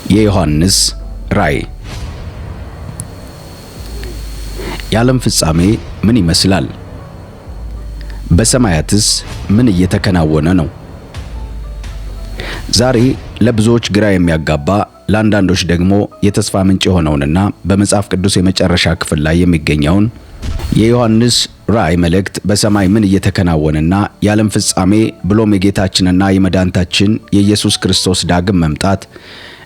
የዮሐንስ ራእይ። የዓለም ፍጻሜ ምን ይመስላል? በሰማያትስ ምን እየተከናወነ ነው? ዛሬ ለብዙዎች ግራ የሚያጋባ ለአንዳንዶች ደግሞ የተስፋ ምንጭ የሆነውንና በመጽሐፍ ቅዱስ የመጨረሻ ክፍል ላይ የሚገኘውን የዮሐንስ ራእይ መልእክት በሰማይ ምን እየተከናወነና የዓለም ፍጻሜ ብሎም የጌታችንና የመድኃኒታችን የኢየሱስ ክርስቶስ ዳግም መምጣት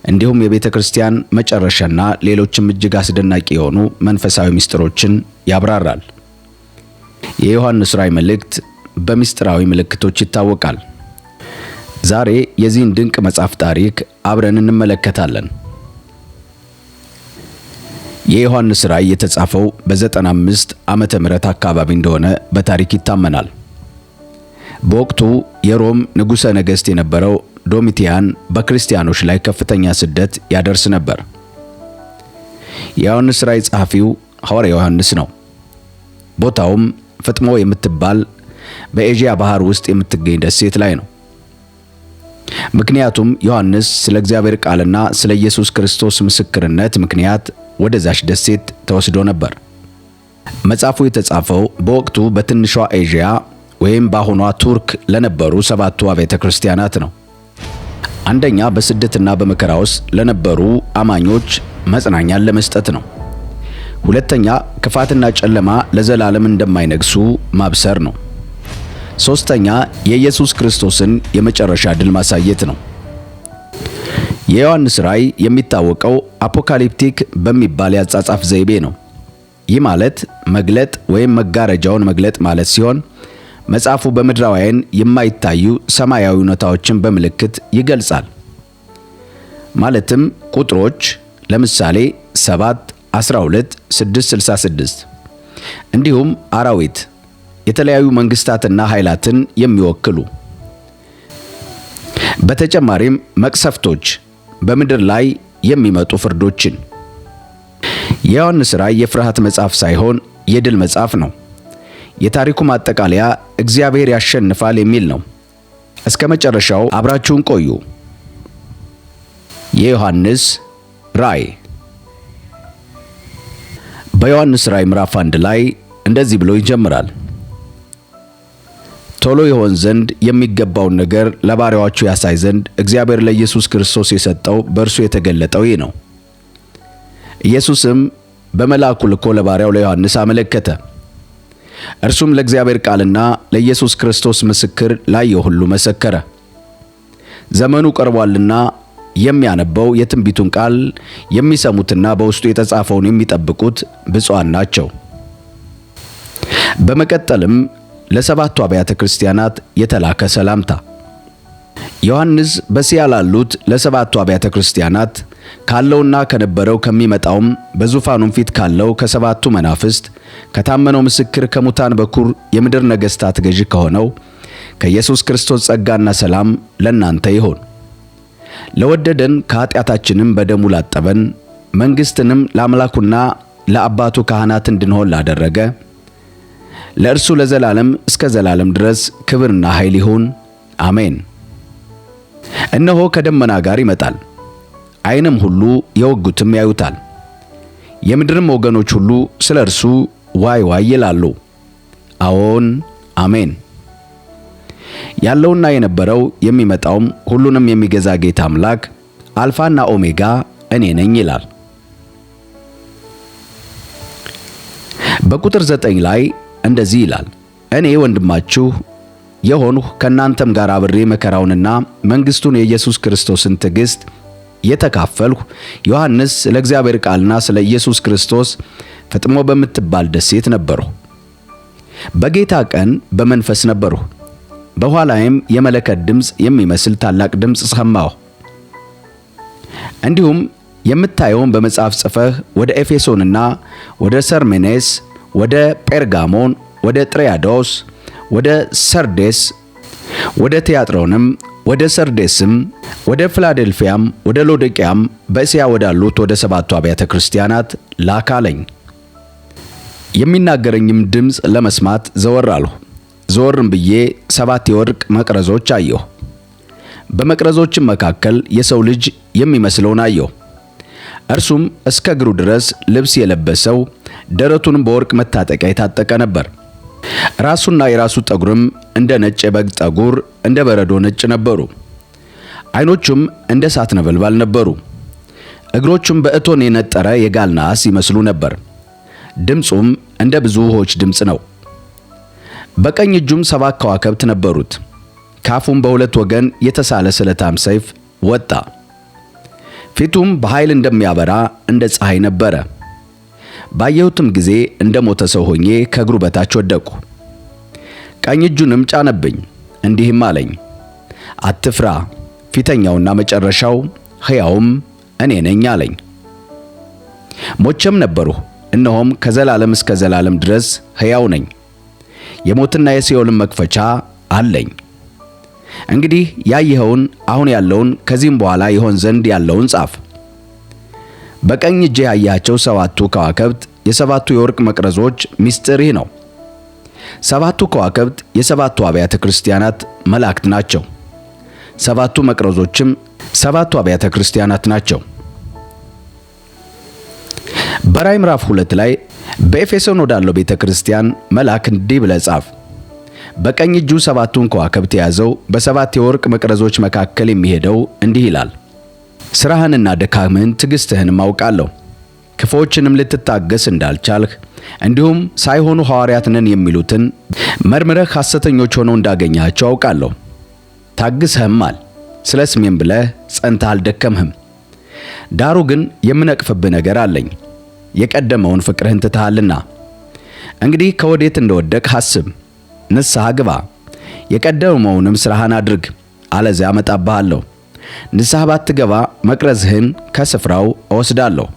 እንዲሁም የቤተ ክርስቲያን መጨረሻና ሌሎችም እጅግ አስደናቂ የሆኑ መንፈሳዊ ምስጢሮችን ያብራራል። የዮሐንስ ራእይ መልእክት በምስጢራዊ ምልክቶች ይታወቃል። ዛሬ የዚህን ድንቅ መጽሐፍ ታሪክ አብረን እንመለከታለን። የዮሐንስ ራእይ የተጻፈው በ95 ዓመተ ምህረት አካባቢ እንደሆነ በታሪክ ይታመናል። በወቅቱ የሮም ንጉሠ ነገሥት የነበረው ዶሚቲያን በክርስቲያኖች ላይ ከፍተኛ ስደት ያደርስ ነበር። የዮሐንስ ራእይ ጸሐፊው ሐዋርያው ዮሐንስ ነው። ቦታውም ፍጥሞ የምትባል በኤዥያ ባህር ውስጥ የምትገኝ ደሴት ላይ ነው። ምክንያቱም ዮሐንስ ስለ እግዚአብሔር ቃልና ስለ ኢየሱስ ክርስቶስ ምስክርነት ምክንያት ወደዛች ደሴት ተወስዶ ነበር። መጽሐፉ የተጻፈው በወቅቱ በትንሿ ኤዥያ ወይም በአሁኗ ቱርክ ለነበሩ 7ቱ አብያተ ክርስቲያናት ነው። አንደኛ በስደትና በመከራ ውስጥ ለነበሩ አማኞች መጽናኛን ለመስጠት ነው። ሁለተኛ ክፋትና ጨለማ ለዘላለም እንደማይነግሱ ማብሰር ነው። ሶስተኛ የኢየሱስ ክርስቶስን የመጨረሻ ድል ማሳየት ነው። የዮሐንስ ራእይ የሚታወቀው አፖካሊፕቲክ በሚባል የአጻጻፍ ዘይቤ ነው። ይህ ማለት መግለጥ ወይም መጋረጃውን መግለጥ ማለት ሲሆን መጽሐፉ በምድራውያን የማይታዩ ሰማያዊ እውነታዎችን በምልክት ይገልጻል። ማለትም ቁጥሮች ለምሳሌ 7፣ 12፣ 666 እንዲሁም አራዊት የተለያዩ መንግስታትና ኃይላትን የሚወክሉ በተጨማሪም መቅሰፍቶች በምድር ላይ የሚመጡ ፍርዶችን። የዮሐንስ ራእይ የፍርሃት መጽሐፍ ሳይሆን የድል መጽሐፍ ነው። የታሪኩ ማጠቃለያ እግዚአብሔር ያሸንፋል የሚል ነው። እስከ መጨረሻው አብራችሁን ቆዩ። የዮሐንስ ራእይ። በዮሐንስ ራእይ ምዕራፍ 1 ላይ እንደዚህ ብሎ ይጀምራል። ቶሎ ይሆን ዘንድ የሚገባውን ነገር ለባሪያዎቹ ያሳይ ዘንድ እግዚአብሔር ለኢየሱስ ክርስቶስ የሰጠው በእርሱ የተገለጠው ይህ ነው። ኢየሱስም በመልአኩ ልኮ ለባሪያው ለዮሐንስ አመለከተ። እርሱም ለእግዚአብሔር ቃልና ለኢየሱስ ክርስቶስ ምስክር ላየው ሁሉ መሰከረ። ዘመኑ ቀርቧልና የሚያነበው የትንቢቱን ቃል የሚሰሙትና በውስጡ የተጻፈውን የሚጠብቁት ብፁዓን ናቸው። በመቀጠልም ለ7ቱ አብያተ ክርስቲያናት የተላከ ሰላምታ። ዮሐንስ በእስያ ላሉት ለ7ቱ አብያተ ክርስቲያናት ካለውና ከነበረው ከሚመጣውም በዙፋኑም ፊት ካለው ከ7ቱ መናፍስት ከታመነው ምስክር ከሙታን በኩር የምድር ነገሥታት ገዥ ከሆነው ከኢየሱስ ክርስቶስ ጸጋና ሰላም ለእናንተ ይሆን። ለወደደን ከኃጢአታችንም በደሙ ላጠበን መንግሥትንም ለአምላኩና ለአባቱ ካህናት እንድንሆን ላደረገ ለእርሱ ለዘላለም እስከ ዘላለም ድረስ ክብርና ኃይል ይሁን፣ አሜን። እነሆ ከደመና ጋር ይመጣል፣ ዓይንም ሁሉ የወጉትም ያዩታል፣ የምድርም ወገኖች ሁሉ ስለ እርሱ ዋይ ዋይ ይላሉ። አዎን አሜን። ያለውና የነበረው የሚመጣውም ሁሉንም የሚገዛ ጌታ አምላክ አልፋና ኦሜጋ እኔ ነኝ ይላል። በቁጥር 9 ላይ እንደዚህ ይላል፣ እኔ ወንድማችሁ የሆንሁ ከእናንተም ጋር አብሬ መከራውንና መንግሥቱን የኢየሱስ ክርስቶስን ትዕግሥት የተካፈልሁ ዮሐንስ ስለ እግዚአብሔር ቃልና ስለ ኢየሱስ ክርስቶስ ፍጥሞ በምትባል ደሴት ነበርሁ። በጌታ ቀን በመንፈስ ነበርሁ። በኋላዬም የመለከት ድምፅ የሚመስል ታላቅ ድምፅ ሰማሁ። እንዲሁም የምታየውን በመጽሐፍ ጽፈህ ወደ ኤፌሶንና ወደ ሰርሜኔስ፣ ወደ ጴርጋሞን፣ ወደ ጥሪያዶስ፣ ወደ ሰርዴስ፣ ወደ ቲያጥሮንም፣ ወደ ሰርዴስም፣ ወደ ፊላዴልፊያም፣ ወደ ሎዶቅያም በእስያ ወዳሉት ወደ 7ቱ አብያተ ክርስቲያናት ላክ አለኝ። የሚናገረኝም ድምፅ ለመስማት ዘወር አልሁ። ዘወርም ብዬ 7 የወርቅ መቅረዞች አየሁ። በመቅረዞችም መካከል የሰው ልጅ የሚመስለውን አየሁ። እርሱም እስከ እግሩ ድረስ ልብስ የለበሰው፣ ደረቱንም በወርቅ መታጠቂያ የታጠቀ ነበር። ራሱና የራሱ ጠጉርም እንደ ነጭ የበግ ጠጉር እንደ በረዶ ነጭ ነበሩ። ዓይኖቹም እንደ እሳት ነበልባል ነበሩ። እግሮቹም በእቶን የነጠረ የጋል ናስ ይመስሉ ነበር። ድምፁም እንደ ብዙ ውኆች ድምፅ ነው። በቀኝ እጁም 7 ከዋክብት ነበሩት። ካፉም በሁለት ወገን የተሳለ ስለታም ሰይፍ ወጣ። ፊቱም በኃይል እንደሚያበራ እንደ ፀሐይ ነበረ። ባየሁትም ጊዜ እንደ ሞተ ሰው ሆኜ ከእግሩ በታች ወደቅሁ። ቀኝ እጁንም ጫነብኝ፣ እንዲህም አለኝ፣ አትፍራ፣ ፊተኛውና መጨረሻው ሕያውም እኔ ነኝ አለኝ። ሞቼም ነበርሁ፣ እነሆም ከዘላለም እስከ ዘላለም ድረስ ሕያው ነኝ። የሞትና የሲኦልን መክፈቻ አለኝ። እንግዲህ ያየኸውን አሁን ያለውን ከዚህም በኋላ ይሆን ዘንድ ያለውን ጻፍ። በቀኝ እጄ ያያቸው 7ቱ ከዋክብት የ7ቱ የወርቅ መቅረዞች ምስጢር ይህ ነው። 7ቱ ከዋክብት የ7ቱ አብያተ ክርስቲያናት መላእክት ናቸው። 7ቱ መቅረዞችም 7ቱ አብያተ ክርስቲያናት ናቸው። በራዕይ ምዕራፍ 2 ላይ በኤፌሶን ወዳለው ቤተ ክርስቲያን መልአክ እንዲህ ብለህ ጻፍ። በቀኝ እጁ 7ቱን ከዋክብት የያዘው በ7 የወርቅ መቅረዞች መካከል የሚሄደው እንዲህ ይላል፣ ሥራህንና ድካምህን ትዕግሥትህንም አውቃለሁ። ክፉዎችንም ልትታገስ እንዳልቻልህ፣ እንዲሁም ሳይሆኑ ሐዋርያት ነን የሚሉትን መርምረህ ሐሰተኞች ሆነው እንዳገኛቸው አውቃለሁ። ታግሰህማል፣ ስለ ስሜም ብለህ ጸንተህ አልደከምህም። ዳሩ ግን የምነቅፍብህ ነገር አለኝ፣ የቀደመውን ፍቅርህን ትተሃልና። እንግዲህ ከወዴት እንደወደቅህ አስብ፣ ንስሐ ግባ፣ የቀደመውንም ሥራህን አድርግ፣ አለዚያ አመጣብሃለሁ። ንስሐ ባትገባ መቅረዝህን ከስፍራው እወስዳለሁ።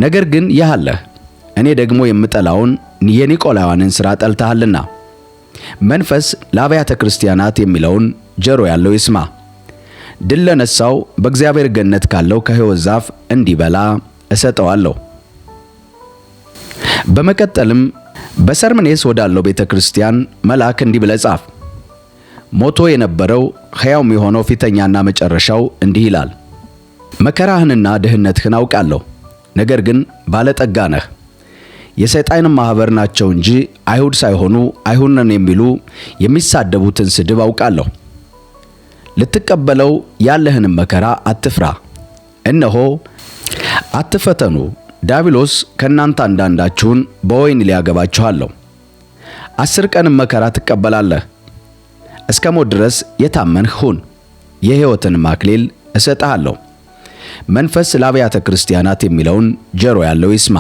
ነገር ግን ይህ አለህ፣ እኔ ደግሞ የምጠላውን የኒቆላውያንን ሥራ ጠልተሃልና። መንፈስ ለአብያተ ክርስቲያናት የሚለውን ጆሮ ያለው ይስማ። ድል ለነሳው በእግዚአብሔር ገነት ካለው ከሕይወት ዛፍ እንዲበላ እሰጠዋለሁ። በመቀጠልም በሰርምኔስ ወዳለው ቤተ ክርስቲያን መልአክ እንዲህ ብለህ ጻፍ። ሞቶ የነበረው ሕያውም የሆነው ፊተኛና መጨረሻው እንዲህ ይላል፣ መከራህንና ድህነትህን አውቃለሁ፣ ነገር ግን ባለጠጋ ነህ። የሰይጣንም ማኅበር ናቸው እንጂ አይሁድ ሳይሆኑ አይሁድ ነን የሚሉ የሚሳደቡትን ስድብ አውቃለሁ። ልትቀበለው ያለህንም መከራ አትፍራ። እነሆ አትፈተኑ፣ ዲያብሎስ ከእናንተ አንዳንዳችሁን በወህኒ ሊያገባችኋለሁ። 10 ቀንም መከራ ትቀበላለህ። እስከ ሞት ድረስ የታመንህ ሁን፣ የሕይወትንም አክሊል እሰጥሃለሁ። መንፈስ ለአብያተ ክርስቲያናት የሚለውን ጆሮ ያለው ይስማ።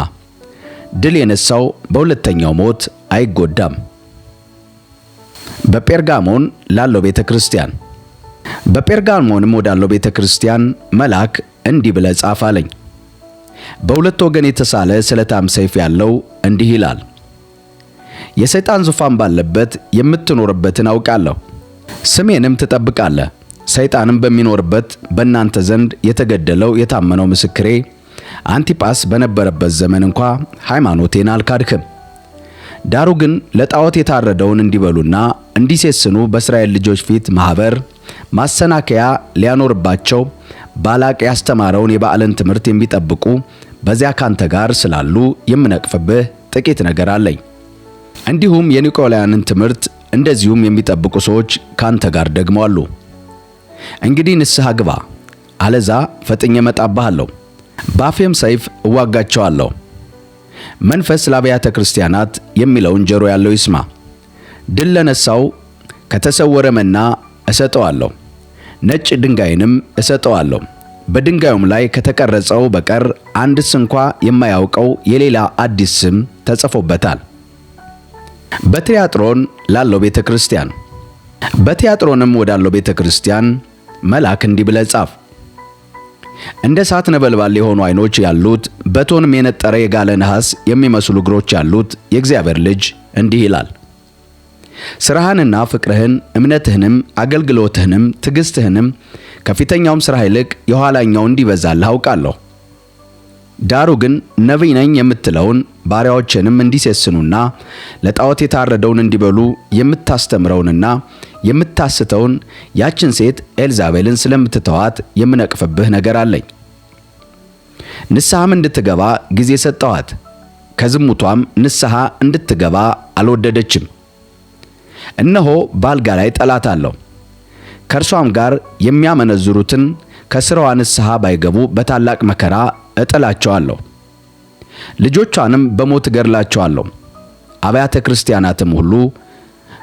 ድል የነሳው በሁለተኛው ሞት አይጎዳም። በጴርጋሞን ላለው ቤተ ክርስቲያን። በጴርጋሞንም ወዳለው ቤተ ክርስቲያን መልአክ እንዲህ ብለህ ጻፍ አለኝ። በሁለት ወገን የተሳለ ስለታም ሰይፍ ያለው እንዲህ ይላል፣ የሰይጣን ዙፋን ባለበት የምትኖርበትን አውቃለሁ። ስሜንም ትጠብቃለህ። ሰይጣንም በሚኖርበት በእናንተ ዘንድ የተገደለው የታመነው ምስክሬ አንቲጳስ በነበረበት ዘመን እንኳ ሃይማኖቴን አልካድክም። ዳሩ ግን ለጣዖት የታረደውን እንዲበሉና እንዲሴስኑ በእስራኤል ልጆች ፊት ማኅበር ማሰናከያ ሊያኖርባቸው ባላቅ ያስተማረውን የበዓልን ትምህርት የሚጠብቁ በዚያ ካንተ ጋር ስላሉ የምነቅፍብህ ጥቂት ነገር አለኝ። እንዲሁም የኒቆላውያንን ትምህርት እንደዚሁም የሚጠብቁ ሰዎች ካንተ ጋር ደግሞ አሉ። እንግዲህ ንስሐ ግባ፣ አለዛ ፈጥኜ እመጣብሃለሁ፣ በአፌም ሰይፍ እዋጋቸዋለሁ። መንፈስ ለአብያተ ክርስቲያናት የሚለውን ጆሮ ያለው ይስማ። ድል ለነሳው ከተሰወረ መና እሰጠዋለሁ፣ ነጭ ድንጋይንም እሰጠዋለሁ። በድንጋዩም ላይ ከተቀረጸው በቀር አንድስ እንኳ የማያውቀው የሌላ አዲስ ስም ተጽፎበታል። በትያጥሮን ላለው ቤተ ክርስቲያን። በትያጥሮንም ወዳለው ቤተ ክርስቲያን መልአክ እንዲህ ብለህ ጻፍ። እንደ እሳት ነበልባል የሆኑ ዓይኖች ያሉት በእቶንም የነጠረ የጋለ ነሐስ የሚመስሉ እግሮች ያሉት የእግዚአብሔር ልጅ እንዲህ ይላል፣ ሥራህንና ፍቅርህን እምነትህንም አገልግሎትህንም ትዕግሥትህንም ከፊተኛውም ሥራ ይልቅ የኋላኛው እንዲበዛልህ አውቃለሁ። ዳሩ ግን ነቢይ ነኝ የምትለውን ባሪያዎችንም እንዲሴስኑና ለጣዖት የታረደውን እንዲበሉ የምታስተምረውንና የምታስተውን ያችን ሴት ኤልዛቤልን ስለምትተዋት የምነቅፍብህ ነገር አለኝ። ንስሐም እንድትገባ ጊዜ ሰጠኋት፣ ከዝሙቷም ንስሐ እንድትገባ አልወደደችም። እነሆ በአልጋ ላይ እጥላታለሁ፣ ከእርሷም ጋር የሚያመነዝሩትን ከሥራዋ ንስሐ ባይገቡ በታላቅ መከራ እጥላቸዋለሁ፣ ልጆቿንም በሞት እገድላቸዋለሁ። አብያተ ክርስቲያናትም ሁሉ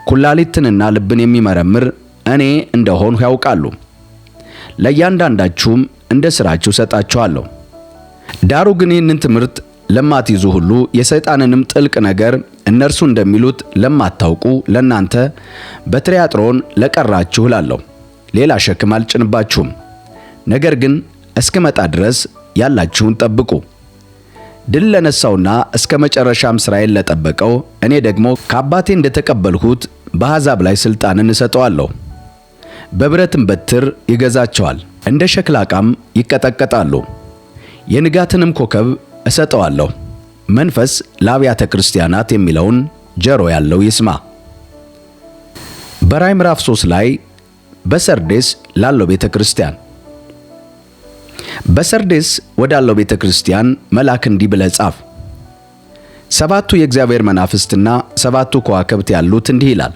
ኩላሊትንና ልብን የሚመረምር እኔ እንደሆንሁ ያውቃሉ። ለእያንዳንዳችሁም እንደ ሥራችሁ እሰጣችኋለሁ። ዳሩ ግን ይህንን ትምህርት ለማትይዙ ሁሉ የሰይጣንንም ጥልቅ ነገር እነርሱ እንደሚሉት ለማታውቁ ለእናንተ በትሪያጥሮን ለቀራችሁ እላለሁ፣ ሌላ ሸክም አልጭንባችሁም። ነገር ግን እስክመጣ ድረስ ያላችሁን ጠብቁ። ድል ለነሳውና እስከ መጨረሻም ሥራዬን ለጠበቀው እኔ ደግሞ ከአባቴ እንደተቀበልሁት በአሕዛብ ላይ ሥልጣንን እሰጠዋለሁ። በብረትም በትር ይገዛቸዋል፣ እንደ ሸክላ ዕቃም ይቀጠቀጣሉ። የንጋትንም ኮከብ እሰጠዋለሁ። መንፈስ ለአብያተ ክርስቲያናት የሚለውን ጆሮ ያለው ይስማ። በራዕይ ምዕራፍ 3 ላይ በሰርዴስ ላለው ቤተ ክርስቲያን በሰርዴስ ወዳለው ቤተ ክርስቲያን መልአክ እንዲህ ብለህ ጻፍ። ሰባቱ የእግዚአብሔር መናፍስትና ሰባቱ ከዋክብት ያሉት እንዲህ ይላል፣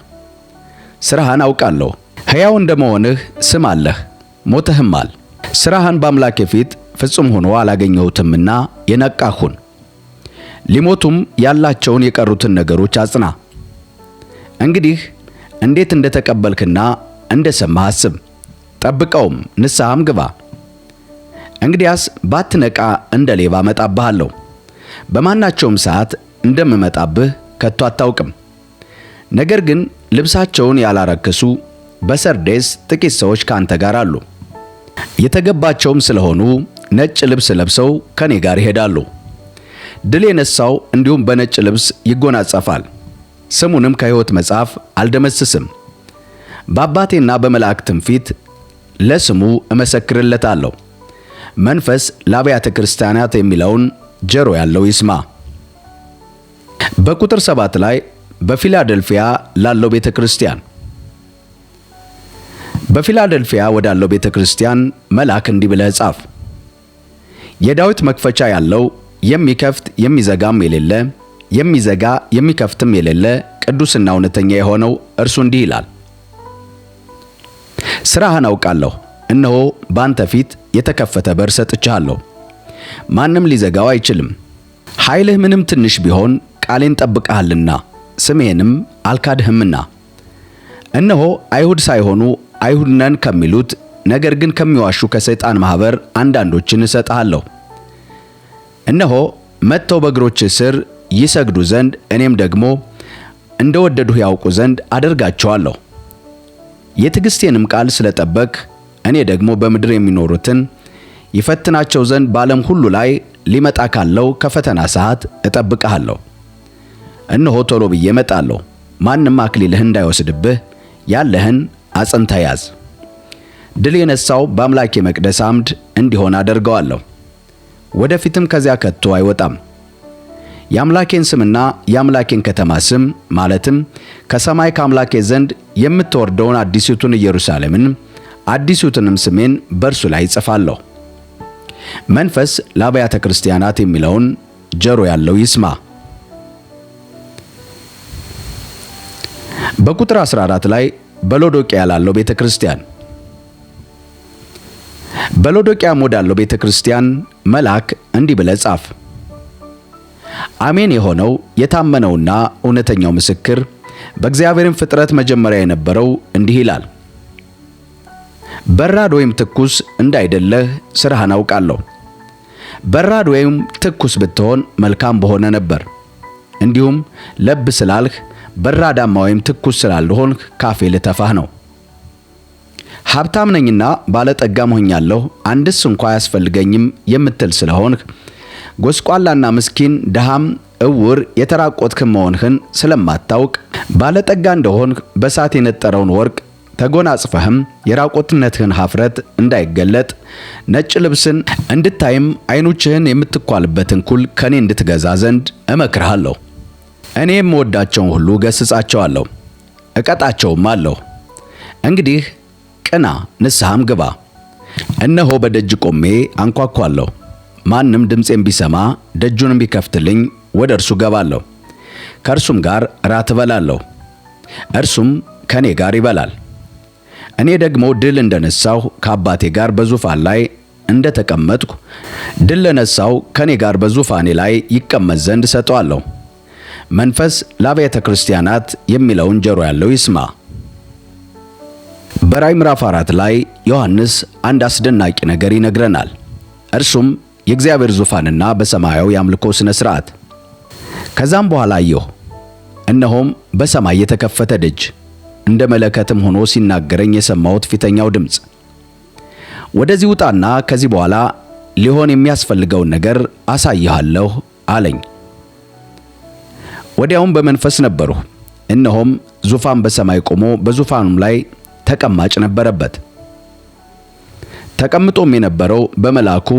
ሥራህን አውቃለሁ። ሕያው እንደመሆንህ ስም አለህ፣ ሞተህማል። ሥራህን በአምላኬ ፊት ፍጹም ሆኖ አላገኘሁትምና የነቃህ ሁን። ሊሞቱም ያላቸውን የቀሩትን ነገሮች አጽና። እንግዲህ እንዴት እንደተቀበልክና እንደሰማህ አስብ፣ ጠብቀውም፣ ንስሐም ግባ። እንግዲያስ ባትነቃ እንደ ሌባ እመጣብሃለሁ፣ በማናቸውም ሰዓት እንደምመጣብህ ከቶ አታውቅም። ነገር ግን ልብሳቸውን ያላረከሱ በሰርዴስ ጥቂት ሰዎች ካንተ ጋር አሉ። የተገባቸውም ስለሆኑ ነጭ ልብስ ለብሰው ከኔ ጋር ይሄዳሉ። ድል የነሳው እንዲሁም በነጭ ልብስ ይጎናጸፋል፣ ስሙንም ከሕይወት መጽሐፍ አልደመስስም። በአባቴና በመላእክትም ፊት ለስሙ እመሰክርለታለሁ። መንፈስ ለአብያተ ክርስቲያናት የሚለውን ጆሮ ያለው ይስማ። በቁጥር 7 ላይ በፊላደልፊያ ላለው ቤተ ክርስቲያን በፊላደልፊያ ወዳለው ቤተ ክርስቲያን መልአክ እንዲህ ብለህ ጻፍ። የዳዊት መክፈቻ ያለው የሚከፍት የሚዘጋም የሌለ የሚዘጋ የሚከፍትም የሌለ ቅዱስና እውነተኛ የሆነው እርሱ እንዲህ ይላል፣ ሥራህን አውቃለሁ። እነሆ በአንተ ፊት የተከፈተ በር ሰጥቼሃለሁ፣ ማንም ሊዘጋው አይችልም። ኃይልህ ምንም ትንሽ ቢሆን ቃሌን ጠብቀሃልና ስሜንም አልካድህምና። እነሆ አይሁድ ሳይሆኑ አይሁድ ነን ከሚሉት ነገር ግን ከሚዋሹ ከሰይጣን ማኅበር አንዳንዶችን እሰጥሃለሁ። እነሆ መጥተው በእግሮችህ ስር ይሰግዱ ዘንድ እኔም ደግሞ እንደወደድሁ ያውቁ ዘንድ አደርጋቸዋለሁ። የትዕግሥቴንም ቃል ስለጠበቅህ እኔ ደግሞ በምድር የሚኖሩትን ይፈትናቸው ዘንድ በዓለም ሁሉ ላይ ሊመጣ ካለው ከፈተና ሰዓት እጠብቅሃለሁ። እነሆ ቶሎ ብዬ እመጣለሁ። ማንም አክሊልህን እንዳይወስድብህ ያለህን አጽንተህ ያዝ። ድል የነሳው በአምላኬ መቅደስ አምድ እንዲሆን አደርገዋለሁ፣ ወደፊትም ከዚያ ከቶ አይወጣም። የአምላኬን ስምና የአምላኬን ከተማ ስም ማለትም ከሰማይ ከአምላኬ ዘንድ የምትወርደውን አዲሲቱን ኢየሩሳሌምን አዲሲቱንም ስሜን በእርሱ ላይ እጽፋለሁ። መንፈስ ለአብያተ ክርስቲያናት የሚለውን ጆሮ ያለው ይስማ። በቁጥር 14 ላይ በሎዶቅያ ላለው ቤተ ክርስቲያን በሎዶቅያም ወዳለው ቤተ ክርስቲያን መልአክ እንዲህ ብለህ ጻፍ። አሜን የሆነው የታመነውና እውነተኛው ምስክር በእግዚአብሔርም ፍጥረት መጀመሪያ የነበረው እንዲህ ይላል፣ በራድ ወይም ትኩስ እንዳይደለህ ሥራህን አውቃለሁ። በራድ ወይም ትኩስ ብትሆን መልካም በሆነ ነበር። እንዲሁም ለብ ስላልህ በራዳማ ወይም ትኩስ ስላልሆንህ ካፌ ልተፋህ ነው። ሀብታም ነኝና ባለጠጋም ሆኛለሁ አንድስ እንኳ አያስፈልገኝም የምትል ስለሆንህ ጎስቋላና ምስኪን ድሃም እውር የተራቆትክም መሆንህን ስለማታውቅ ባለጠጋ እንደሆንህ በእሳት የነጠረውን ወርቅ ተጎናጽፈህም የራቆትነትህን ኀፍረት እንዳይገለጥ ነጭ ልብስን እንድታይም ዓይኖችህን የምትኳልበትን ኩል ከኔ እንድትገዛ ዘንድ እመክርሃለሁ። እኔ የምወዳቸውን ሁሉ ገሥጻቸዋለሁ፣ እቀጣቸውም አለሁ። እንግዲህ ቅና፣ ንስሐም ግባ። እነሆ በደጅ ቆሜ አንኳኳለሁ። ማንም ድምፄን ቢሰማ ደጁንም ቢከፍትልኝ ወደ እርሱ ገባለሁ፣ ከእርሱም ጋር እራት እበላለሁ፣ እርሱም ከኔ ጋር ይበላል። እኔ ደግሞ ድል እንደነሳሁ ከአባቴ ጋር በዙፋን ላይ እንደተቀመጥኩ ድል ለነሳው ከኔ ጋር በዙፋኔ ላይ ይቀመጥ ዘንድ እሰጠዋለሁ። መንፈስ ለአብያተ ክርስቲያናት የሚለውን ጆሮ ያለው ይስማ። በራእይ ምዕራፍ 4 ላይ ዮሐንስ አንድ አስደናቂ ነገር ይነግረናል። እርሱም የእግዚአብሔር ዙፋንና በሰማያዊ የአምልኮ ሥነ ሥርዓት። ከዛም በኋላ አየሁ፣ እነሆም በሰማይ የተከፈተ ደጅ እንደ መለከትም ሆኖ ሲናገረኝ የሰማሁት ፊተኛው ድምፅ፣ ወደዚህ ውጣና ከዚህ በኋላ ሊሆን የሚያስፈልገውን ነገር አሳይሃለሁ አለኝ። ወዲያውም በመንፈስ ነበርሁ፣ እነሆም ዙፋን በሰማይ ቆሞ በዙፋኑም ላይ ተቀማጭ ነበረበት። ተቀምጦም የነበረው በመልአኩ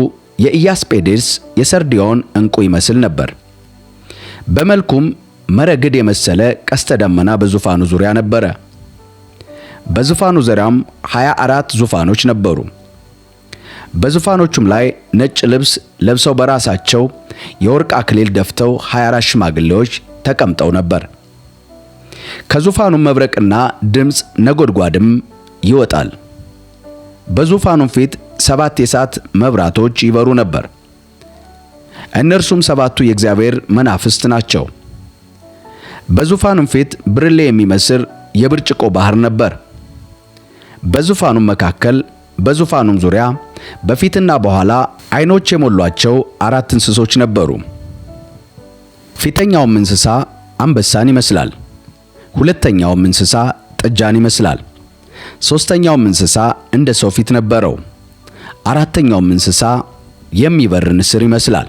የኢያስጴድስ የሰርድዮን ዕንቁ ይመስል ነበር። በመልኩም መረግድ የመሰለ ቀስተ ደመና በዙፋኑ ዙሪያ ነበረ። በዙፋኑ ዙሪያም 24 ዙፋኖች ነበሩ። በዙፋኖቹም ላይ ነጭ ልብስ ለብሰው በራሳቸው የወርቅ አክሊል ደፍተው 24 ሽማግሌዎች ተቀምጠው ነበር። ከዙፋኑም መብረቅና ድምፅ ነጎድጓድም ይወጣል። በዙፋኑም ፊት 7 የእሳት መብራቶች ይበሩ ነበር። እነርሱም 7ቱ የእግዚአብሔር መናፍስት ናቸው። በዙፋኑም ፊት ብርሌ የሚመስል የብርጭቆ ባህር ነበር። በዙፋኑም መካከል በዙፋኑም ዙሪያ በፊትና በኋላ ዓይኖች የሞሏቸው 4 እንስሶች ነበሩ። ፊተኛውም እንስሳ አንበሳን ይመስላል፣ ሁለተኛውም እንስሳ ጥጃን ይመስላል፣ ሦስተኛውም እንስሳ እንደ ሰው ፊት ነበረው፣ አራተኛውም እንስሳ የሚበር ንስር ይመስላል።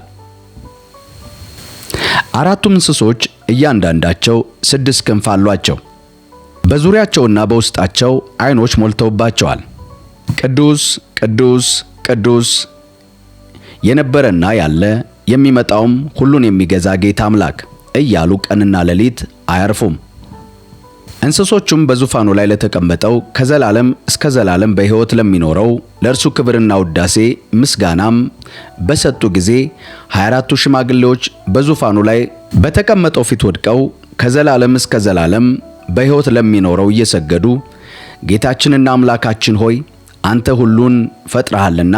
አራቱም እንስሶች እያንዳንዳቸው 6 ክንፍ አሏቸው። በዙሪያቸውና በውስጣቸው ዓይኖች ሞልተውባቸዋል። ቅዱስ ቅዱስ ቅዱስ የነበረና ያለ የሚመጣውም ሁሉን የሚገዛ ጌታ አምላክ እያሉ ቀንና ሌሊት አያርፉም። እንስሶቹም በዙፋኑ ላይ ለተቀመጠው ከዘላለም እስከ ዘላለም በሕይወት ለሚኖረው ለእርሱ ክብርና ውዳሴ ምስጋናም በሰጡ ጊዜ 24ቱ ሽማግሌዎች በዙፋኑ ላይ በተቀመጠው ፊት ወድቀው ከዘላለም እስከ ዘላለም በሕይወት ለሚኖረው እየሰገዱ ጌታችንና አምላካችን ሆይ አንተ ሁሉን ፈጥረሃልና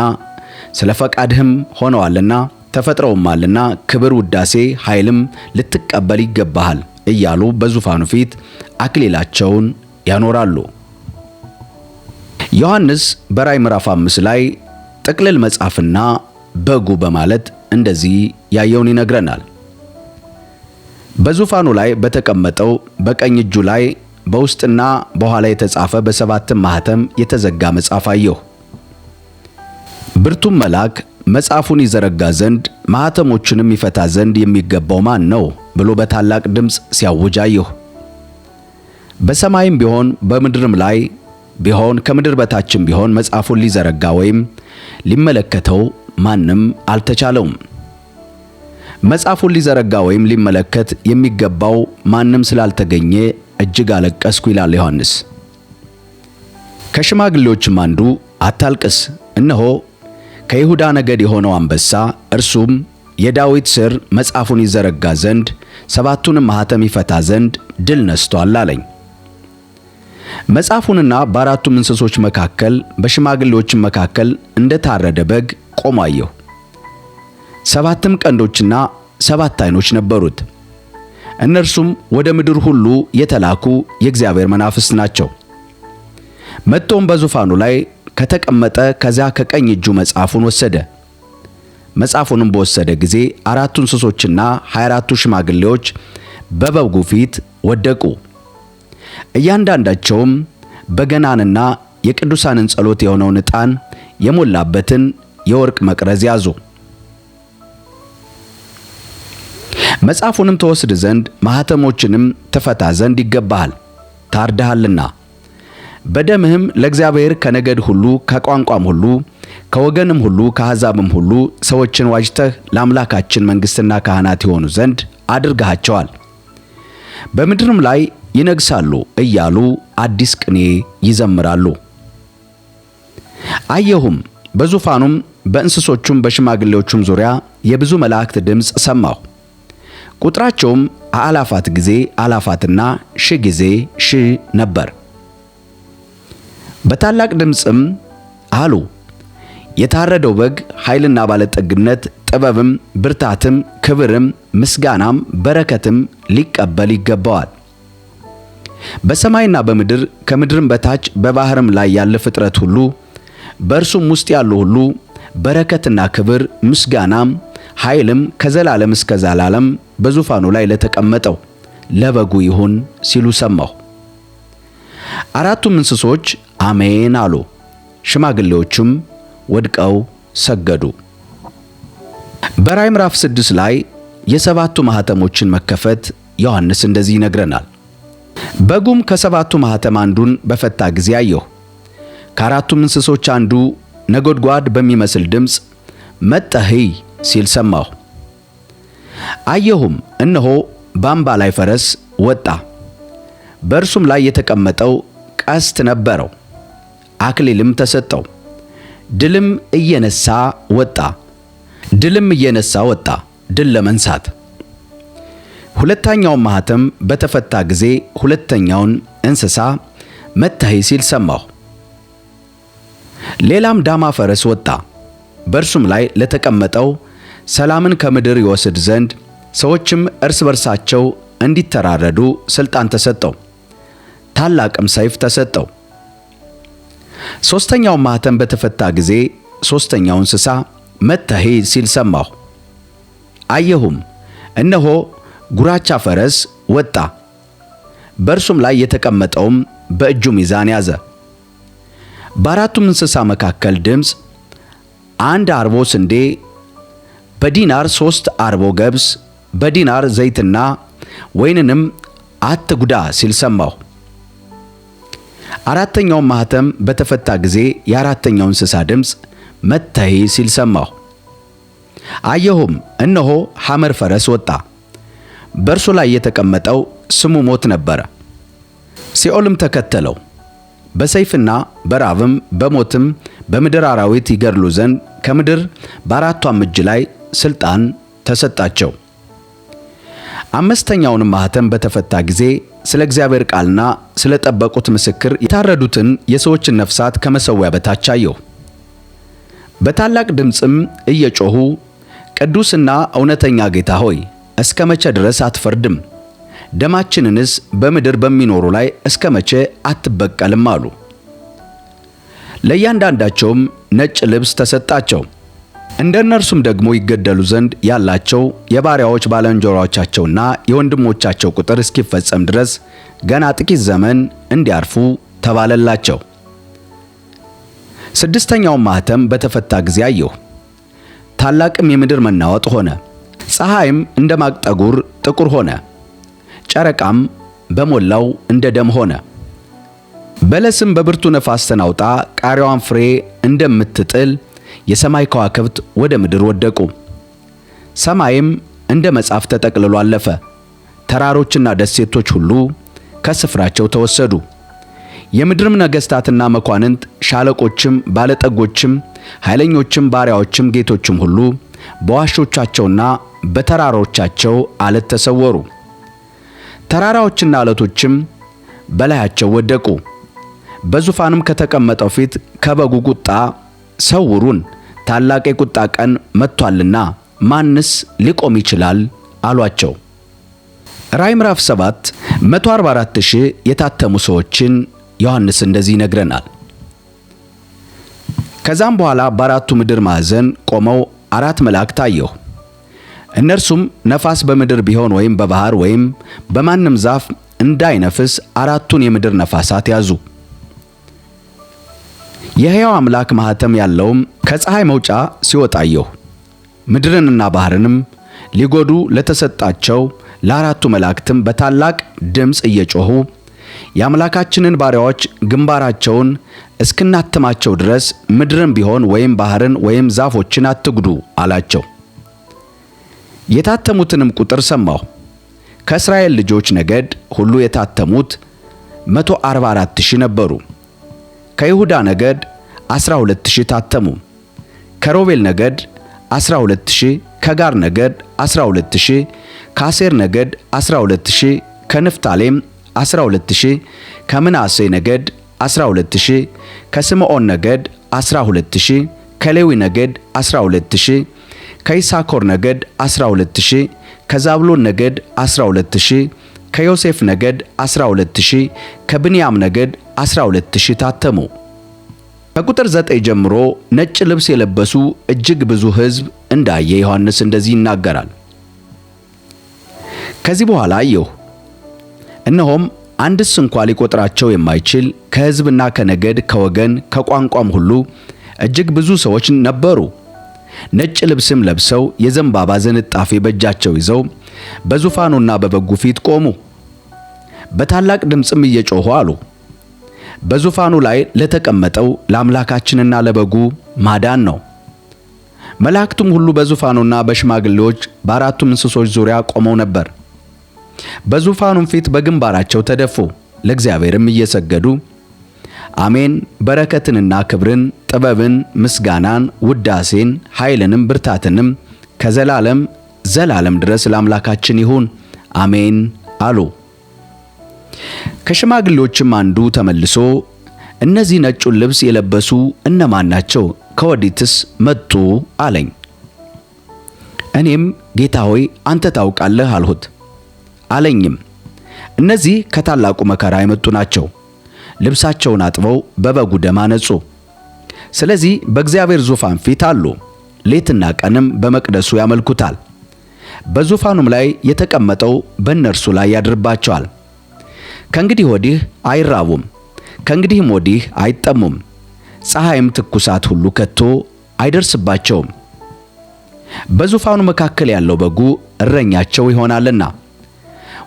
ስለ ፈቃድህም ሆነዋልና ተፈጥረውማልና ክብር፣ ውዳሴ፣ ኃይልም ልትቀበል ይገባሃል እያሉ በዙፋኑ ፊት አክሊላቸውን ያኖራሉ። ዮሐንስ በራእይ ምዕራፍ 5 ላይ ጥቅልል መጽሐፍና በጉ በማለት እንደዚህ ያየውን ይነግረናል። በዙፋኑ ላይ በተቀመጠው በቀኝ እጁ ላይ በውስጥና በኋላ የተጻፈ በ7 ማኅተም የተዘጋ መጽሐፍ አየሁ። ብርቱም መልአክ መጽሐፉን ይዘረጋ ዘንድ ማኅተሞቹንም ይፈታ ዘንድ የሚገባው ማን ነው ብሎ በታላቅ ድምፅ ሲያውጅ አየሁ። በሰማይም ቢሆን በምድርም ላይ ቢሆን ከምድር በታችም ቢሆን መጽሐፉን ሊዘረጋ ወይም ሊመለከተው ማንም አልተቻለውም። መጽሐፉን ሊዘረጋ ወይም ሊመለከት የሚገባው ማንም ስላልተገኘ እጅግ አለቀስኩ ይላል ዮሐንስ። ከሽማግሌዎችም አንዱ አታልቅስ፣ እነሆ ከይሁዳ ነገድ የሆነው አንበሳ እርሱም የዳዊት ሥር መጽሐፉን ይዘረጋ ዘንድ 7ቱንም ማኅተም ይፈታ ዘንድ ድል ነስቶአል አለኝ። መጽሐፉንና በአራቱም እንስሶች መካከል በሽማግሌዎችም መካከል እንደ ታረደ በግ ቆሞ አየሁ። 7 ቀንዶችና 7 ዓይኖች ነበሩት። እነርሱም ወደ ምድር ሁሉ የተላኩ የእግዚአብሔር መናፍስት ናቸው። መጥቶም በዙፋኑ ላይ ከተቀመጠ ከዚያ ከቀኝ እጁ መጽሐፉን ወሰደ። መጽሐፉንም በወሰደ ጊዜ 4ቱ እንስሶችና 24ቱ ሽማግሌዎች በበጉ ፊት ወደቁ። እያንዳንዳቸውም በገናንና የቅዱሳንን ጸሎት የሆነውን ዕጣን የሞላበትን የወርቅ መቅረዝ ያዙ። መጽሐፉንም ትወስድ ዘንድ ማኅተሞችንም ትፈታ ዘንድ ይገባሃል፣ ታርደሃልና በደምህም ለእግዚአብሔር ከነገድ ሁሉ ከቋንቋም ሁሉ ከወገንም ሁሉ ከአሕዛብም ሁሉ ሰዎችን ዋጅተህ ለአምላካችን መንግሥትና ካህናት የሆኑ ዘንድ አድርገሃቸዋል። በምድርም ላይ ይነግሣሉ እያሉ አዲስ ቅኔ ይዘምራሉ። አየሁም፣ በዙፋኑም በእንስሶቹም በሽማግሌዎቹም ዙሪያ የብዙ መላእክት ድምፅ ሰማሁ። ቁጥራቸውም አእላፋት ጊዜ አእላፋትና ሺህ ጊዜ ሺህ ነበር። በታላቅ ድምፅም አሉ፣ የታረደው በግ ኃይልና ባለጠግነት፣ ጥበብም፣ ብርታትም፣ ክብርም፣ ምስጋናም፣ በረከትም ሊቀበል ይገባዋል። በሰማይና በምድር ከምድርም በታች በባሕርም ላይ ያለ ፍጥረት ሁሉ በእርሱም ውስጥ ያሉ ሁሉ በረከትና ክብር ምስጋናም ኃይልም ከዘላለም እስከ ዘላለም በዙፋኑ ላይ ለተቀመጠው ለበጉ ይሁን ሲሉ ሰማሁ። አራቱም እንስሶች አሜን አሉ። ሽማግሌዎቹም ወድቀው ሰገዱ። በራእይ ምዕራፍ 6 ላይ የሰባቱ ማኅተሞችን መከፈት ዮሐንስ እንደዚህ ይነግረናል። በጉም ከሰባቱ ማኅተም አንዱን በፈታ ጊዜ አየሁ። ከአራቱም እንስሶች አንዱ ነጎድጓድ በሚመስል ድምፅ መጥተህ እይ ሲል ሰማሁ። አየሁም፣ እነሆ በአምባ ላይ ፈረስ ወጣ። በእርሱም ላይ የተቀመጠው ቀስት ነበረው፣ አክሊልም ተሰጠው። ድልም እየነሳ ወጣ ድል ለመንሳት። ሁለተኛውም ማኅተም በተፈታ ጊዜ ሁለተኛውን እንስሳ መጥተህ ሲል ሰማሁ። ሌላም ዳማ ፈረስ ወጣ። በእርሱም ላይ ለተቀመጠው ሰላምን ከምድር ይወስድ ዘንድ ሰዎችም እርስ በርሳቸው እንዲተራረዱ ሥልጣን ተሰጠው። ታላቅም ሰይፍ ተሰጠው። ሦስተኛውም ማኅተም በተፈታ ጊዜ ሦስተኛው እንስሳ መጥተህ ሲል ሰማሁ። አየሁም፣ እነሆ ጉራቻ ፈረስ ወጣ። በእርሱም ላይ የተቀመጠውም በእጁ ሚዛን ያዘ። በአራቱም እንስሳ መካከል ድምፅ፣ አንድ አርቦ ስንዴ በዲናር 3 አርቦ ገብስ በዲናር ዘይትና ወይንንም አትጉዳ ሲል ሰማሁ። አራተኛውም ማኅተም በተፈታ ጊዜ የአራተኛው እንስሳ ድምፅ መጥተህ ሲል ሰማሁ። አየሁም፣ እነሆ ሐመር ፈረስ ወጣ። በእርሱ ላይ የተቀመጠው ስሙ ሞት ነበረ። ሲኦልም ተከተለው። በሰይፍና በራብም በሞትም በምድር አራዊት ይገድሉ ዘንድ ከምድር በአራቷም እጅ ላይ ሥልጣን ተሰጣቸው። አምስተኛውንም ማኅተም በተፈታ ጊዜ ስለ እግዚአብሔር ቃልና ስለ ጠበቁት ምስክር የታረዱትን የሰዎችን ነፍሳት ከመሠዊያ በታች አየሁ። በታላቅ ድምፅም እየጮኹ ቅዱስና እውነተኛ ጌታ ሆይ እስከ መቼ ድረስ አትፈርድም? ደማችንንስ በምድር በሚኖሩ ላይ እስከ መቼ አትበቀልም? አሉ። ለእያንዳንዳቸውም ነጭ ልብስ ተሰጣቸው። እንደ እነርሱም ደግሞ ይገደሉ ዘንድ ያላቸው የባሪያዎች ባልንጀሮቻቸውና የወንድሞቻቸው ቁጥር እስኪፈጸም ድረስ ገና ጥቂት ዘመን እንዲያርፉ ተባለላቸው። ስድስተኛውም ማኅተም በተፈታ ጊዜ አየሁ። ታላቅም የምድር መናወጥ ሆነ። ፀሐይም እንደ ማቅ ጠጕር ጥቁር ሆነ፣ ጨረቃም በሞላው እንደ ደም ሆነ። በለስም በብርቱ ነፋስ ተናውጣ ቃሪያዋን ፍሬ እንደምትጥል የሰማይ ከዋክብት ወደ ምድር ወደቁ። ሰማይም እንደ መጽሐፍ ተጠቅልሎ አለፈ። ተራሮችና ደሴቶች ሁሉ ከስፍራቸው ተወሰዱ። የምድርም ነገሥታትና መኳንንት፣ ሻለቆችም፣ ባለጠጎችም፣ ኃይለኞችም፣ ባሪያዎችም፣ ጌቶችም ሁሉ በዋሾቻቸውና በተራሮቻቸው ዓለት ተሰወሩ። ተራራዎችና ዓለቶችም በላያቸው ወደቁ። በዙፋንም ከተቀመጠው ፊት ከበጉ ቁጣ ሰውሩን፣ ታላቅ የቁጣ ቀን መጥቷልና ማንስ ሊቆም ይችላል አሏቸው። ራእይ ምዕራፍ 7 144,000 የታተሙ ሰዎችን ዮሐንስ እንደዚህ ይነግረናል። ከዛም በኋላ በአራቱ ምድር ማዕዘን ቆመው 4 መላእክት አየሁ። እነርሱም ነፋስ በምድር ቢሆን ወይም በባህር ወይም በማንም ዛፍ እንዳይነፍስ 4ቱን የምድር ነፋሳት ያዙ። የሕያው አምላክ ማኅተም ያለውም ከፀሐይ መውጫ ሲወጣ አየሁ። ምድርንና ባህርንም ሊጎዱ ለተሰጣቸው ለ4ቱ መላእክትም በታላቅ ድምፅ እየጮኹ የአምላካችንን ባሪያዎች ግንባራቸውን እስክናትማቸው ድረስ ምድርን ቢሆን ወይም ባህርን ወይም ዛፎችን አትጉዱ አላቸው። የታተሙትንም ቁጥር ሰማሁ። ከእስራኤል ልጆች ነገድ ሁሉ የታተሙት 144,000 ነበሩ። ከይሁዳ ነገድ 12,000 ታተሙ። ከሮቤል ነገድ 12,000፣ ከጋር ነገድ 12,000፣ ከአሴር ነገድ 12,000፣ ከንፍታሌም 12,000፣ ከምናሴ ነገድ 12,000፣ ከስምዖን ነገድ 12,000፣ ከሌዊ ነገድ 12,000፣ ከይሳኮር ነገድ 12,000፣ ከዛብሎን ነገድ 12,000፣ ከዮሴፍ ነገድ 12,000፣ ከብንያም ነገድ 12,000 ታተሙ። ከቁጥር 9 ጀምሮ ነጭ ልብስ የለበሱ እጅግ ብዙ ሕዝብ እንዳየ ዮሐንስ እንደዚህ ይናገራል። ከዚህ በኋላ አየሁ፣ እነሆም አንድስ እንኳ ሊቆጥራቸው የማይችል ከሕዝብና ከነገድ ከወገን ከቋንቋም ሁሉ እጅግ ብዙ ሰዎች ነበሩ። ነጭ ልብስም ለብሰው የዘንባባ ዝንጣፊ በእጃቸው ይዘው በዙፋኑና በበጉ ፊት ቆሙ። በታላቅ ድምፅም እየጮኹ አሉ፣ በዙፋኑ ላይ ለተቀመጠው ለአምላካችንና ለበጉ ማዳን ነው። መላእክቱም ሁሉ በዙፋኑና በሽማግሌዎች በአራቱም እንስሶች ዙሪያ ቆመው ነበር። በዙፋኑም ፊት በግንባራቸው ተደፉ፣ ለእግዚአብሔርም እየሰገዱ አሜን፣ በረከትንና ክብርን፣ ጥበብን፣ ምስጋናን፣ ውዳሴን፣ ኃይልንም ብርታትንም ከዘላለም ዘላለም ድረስ ለአምላካችን ይሁን አሜን አሉ። ከሽማግሌዎችም አንዱ ተመልሶ እነዚህ ነጩን ልብስ የለበሱ እነማን ናቸው? ከወዴትስ መጡ? አለኝ። እኔም ጌታ ሆይ አንተ ታውቃለህ አልሁት። አለኝም እነዚህ ከታላቁ መከራ የመጡ ናቸው። ልብሳቸውን አጥበው በበጉ ደም አነጹ። ስለዚህ በእግዚአብሔር ዙፋን ፊት አሉ፣ ሌትና ቀንም በመቅደሱ ያመልኩታል። በዙፋኑም ላይ የተቀመጠው በእነርሱ ላይ ያድርባቸዋል። ከእንግዲህ ወዲህ አይራቡም፣ ከእንግዲህም ወዲህ አይጠሙም፣ ፀሐይም ትኩሳት ሁሉ ከቶ አይደርስባቸውም። በዙፋኑ መካከል ያለው በጉ እረኛቸው ይሆናልና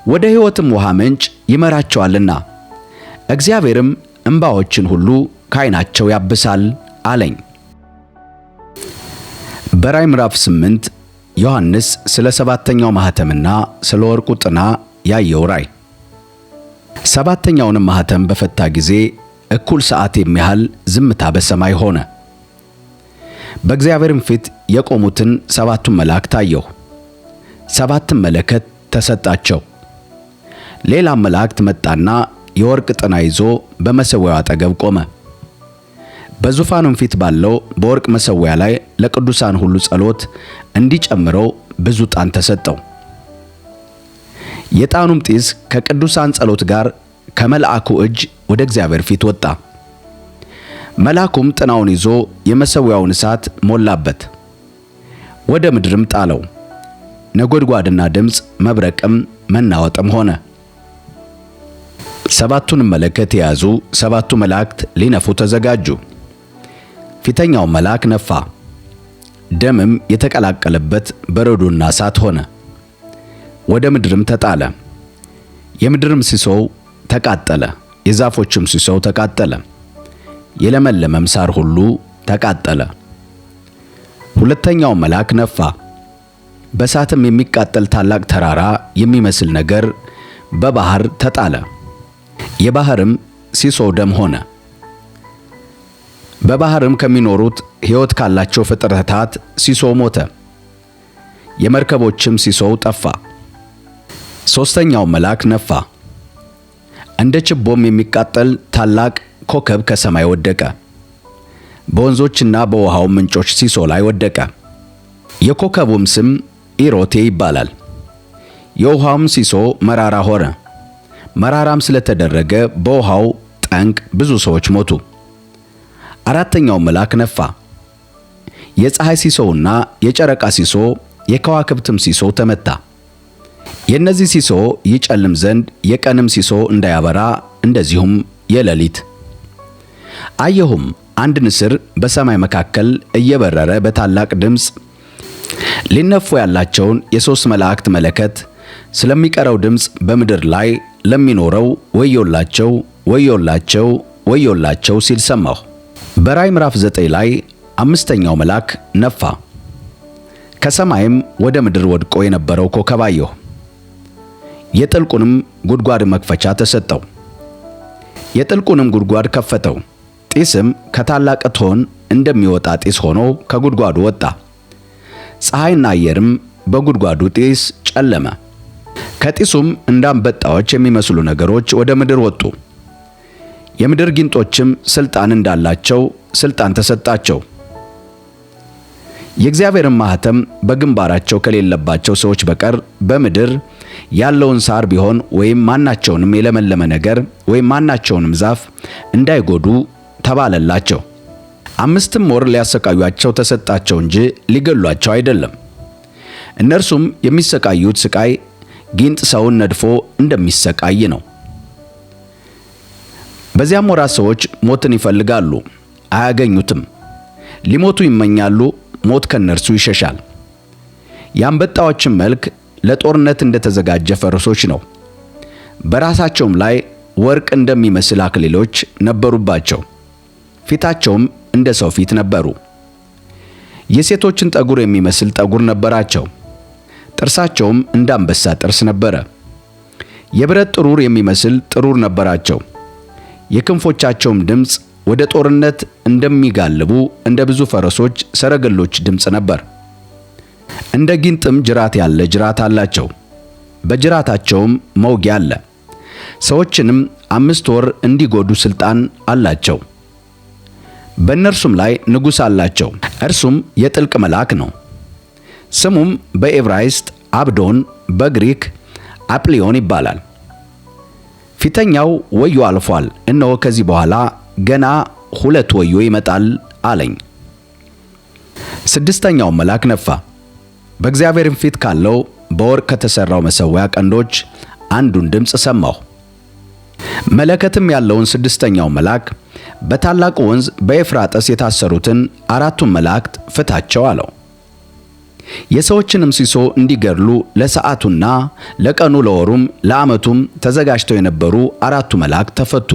ወደ ሕይወትም ውሃ ምንጭ ይመራቸዋልና እግዚአብሔርም እንባዎችን ሁሉ ከዓይናቸው ያብሳል አለኝ። በራእይ ምዕራፍ 8 ዮሐንስ ስለ ሰባተኛው ማኅተምና ስለ ወርቁ ጥና ያየው ራእይ። ሰባተኛውንም ማኅተም በፈታ ጊዜ እኩል ሰዓት የሚያህል ዝምታ በሰማይ ሆነ። በእግዚአብሔርም ፊት የቆሙትን ሰባቱን መላእክት አየሁ። ሰባትም መለከት ተሰጣቸው። ሌላም መላእክት መጣና የወርቅ ጥና ይዞ በመሠዊያው አጠገብ ቆመ። በዙፋኑም ፊት ባለው በወርቅ መሠዊያ ላይ ለቅዱሳን ሁሉ ጸሎት እንዲጨምረው ብዙ ዕጣን ተሰጠው። የዕጣኑም ጢስ ከቅዱሳን ጸሎት ጋር ከመልአኩ እጅ ወደ እግዚአብሔር ፊት ወጣ። መልአኩም ጥናውን ይዞ የመሠዊያውን እሳት ሞላበት፣ ወደ ምድርም ጣለው። ነጎድጓድና ድምፅ፣ መብረቅም መናወጥም ሆነ። ሰባቱንም መለከት የያዙ ሰባቱ መላእክት ሊነፉ ተዘጋጁ። ፊተኛው መልአክ ነፋ፣ ደምም የተቀላቀለበት በረዶና እሳት ሆነ፣ ወደ ምድርም ተጣለ። የምድርም ሲሶው ተቃጠለ፣ የዛፎችም ሲሶው ተቃጠለ፣ የለመለመም ሳር ሁሉ ተቃጠለ። ሁለተኛው መልአክ ነፋ፣ በእሳትም የሚቃጠል ታላቅ ተራራ የሚመስል ነገር በባህር ተጣለ። የባህርም ሲሶው ደም ሆነ። በባህርም ከሚኖሩት ሕይወት ካላቸው ፍጥረታት ሲሶው ሞተ፣ የመርከቦችም ሲሶው ጠፋ። ሦስተኛው መልአክ ነፋ፣ እንደ ችቦም የሚቃጠል ታላቅ ኮከብ ከሰማይ ወደቀ፣ በወንዞችና በውሃው ምንጮች ሲሶ ላይ ወደቀ። የኮከቡም ስም ኢሮቴ ይባላል። የውሃውም ሲሶ መራራ ሆነ። መራራም ስለተደረገ በውሃው ጠንቅ ብዙ ሰዎች ሞቱ። አራተኛው መልአክ ነፋ፣ የፀሐይ ሲሶውና የጨረቃ ሲሶ የከዋክብትም ሲሶ ተመታ። የእነዚህ ሲሶ ይጨልም ዘንድ የቀንም ሲሶ እንዳያበራ እንደዚሁም የሌሊት። አየሁም አንድ ንስር በሰማይ መካከል እየበረረ በታላቅ ድምፅ ሊነፉ ያላቸውን የሦስት መላእክት መለከት ስለሚቀረው ድምፅ በምድር ላይ ለሚኖረው ወዮላቸው ወዮላቸው ወዮላቸው ሲል ሰማሁ። በራእይ ምዕራፍ 9 ላይ አምስተኛው መልአክ ነፋ። ከሰማይም ወደ ምድር ወድቆ የነበረው ኮከብ አየሁ። የጥልቁንም ጉድጓድ መክፈቻ ተሰጠው። የጥልቁንም ጉድጓድ ከፈተው። ጢስም ከታላቅ እቶን እንደሚወጣ ጢስ ሆኖ ከጉድጓዱ ወጣ። ፀሐይና አየርም በጉድጓዱ ጢስ ጨለመ። ከጢሱም እንዳንበጣዎች የሚመስሉ ነገሮች ወደ ምድር ወጡ። የምድር ጊንጦችም ስልጣን እንዳላቸው ስልጣን ተሰጣቸው። የእግዚአብሔርን ማኅተም በግንባራቸው ከሌለባቸው ሰዎች በቀር በምድር ያለውን ሳር ቢሆን ወይም ማናቸውንም የለመለመ ነገር ወይም ማናቸውንም ዛፍ እንዳይጎዱ ተባለላቸው። 5 ወር ሊያሰቃዩአቸው ተሰጣቸው እንጂ ሊገሏቸው አይደለም። እነርሱም የሚሰቃዩት ስቃይ ጊንጥ ሰውን ነድፎ እንደሚሰቃይ ነው። በዚያም ወራት ሰዎች ሞትን ይፈልጋሉ፣ አያገኙትም። ሊሞቱ ይመኛሉ፣ ሞት ከነርሱ ይሸሻል። የአንበጣዎችም መልክ ለጦርነት እንደተዘጋጀ ፈረሶች ነው። በራሳቸውም ላይ ወርቅ እንደሚመስል አክሊሎች ነበሩባቸው። ፊታቸውም እንደ ሰው ፊት ነበሩ። የሴቶችን ጠጉር የሚመስል ጠጉር ነበራቸው። ጥርሳቸውም እንደ አንበሳ ጥርስ ነበረ። የብረት ጥሩር የሚመስል ጥሩር ነበራቸው። የክንፎቻቸውም ድምፅ ወደ ጦርነት እንደሚጋልቡ እንደ ብዙ ፈረሶች ሰረገሎች ድምፅ ነበር። እንደ ጊንጥም ጅራት ያለ ጅራት አላቸው። በጅራታቸውም መውጊያ አለ። ሰዎችንም 5 ወር እንዲጎዱ ሥልጣን አላቸው። በእነርሱም ላይ ንጉሥ አላቸው። እርሱም የጥልቅ መልአክ ነው። ስሙም በዕብራይስጥ አብዶን፣ በግሪክ አጵሊዮን ይባላል። ፊተኛው ወዮ አልፏል፣ እነሆ ከዚህ በኋላ ገና 2 ወዮ ይመጣል አለኝ። 6ኛው መልአክ ነፋ። በእግዚአብሔርም ፊት ካለው በወርቅ ከተሠራው መሠዊያ ቀንዶች አንዱን ድምፅ ሰማሁ። መለከትም ያለውን 6ኛው መልአክ በታላቁ ወንዝ በኤፍራጥስ የታሰሩትን 4ቱን መላእክት ፍታቸው አለው። የሰዎችንም ሲሶ እንዲገድሉ ለሰዓቱና ለቀኑ ለወሩም ለዓመቱም ተዘጋጅተው የነበሩ 4ቱ መላእክት ተፈቱ።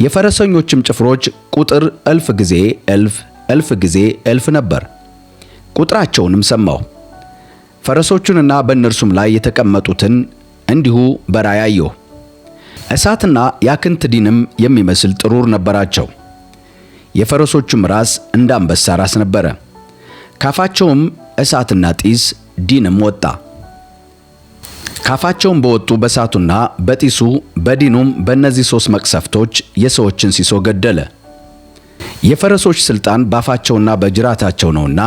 የፈረሰኞችም ጭፍሮች ቁጥር 1000 ጊዜ 1000 1000 ጊዜ 1000 ነበር። ቁጥራቸውንም ሰማሁ። ፈረሶቹንና በእነርሱም ላይ የተቀመጡትን እንዲሁ በራእይ አየሁ። እሳትና ያክንት ዲንም የሚመስል ጥሩር ነበራቸው። የፈረሶቹም ራስ እንደ አንበሳ ራስ ነበረ። ካፋቸውም እሳትና ጢስ ዲንም ወጣ። ካፋቸውም በወጡ በእሳቱና በጢሱ በዲኑም በእነዚህ 3 መቅሰፍቶች የሰዎችን ሲሶ ገደለ። የፈረሶች ሥልጣን ባፋቸውና በጅራታቸው ነውና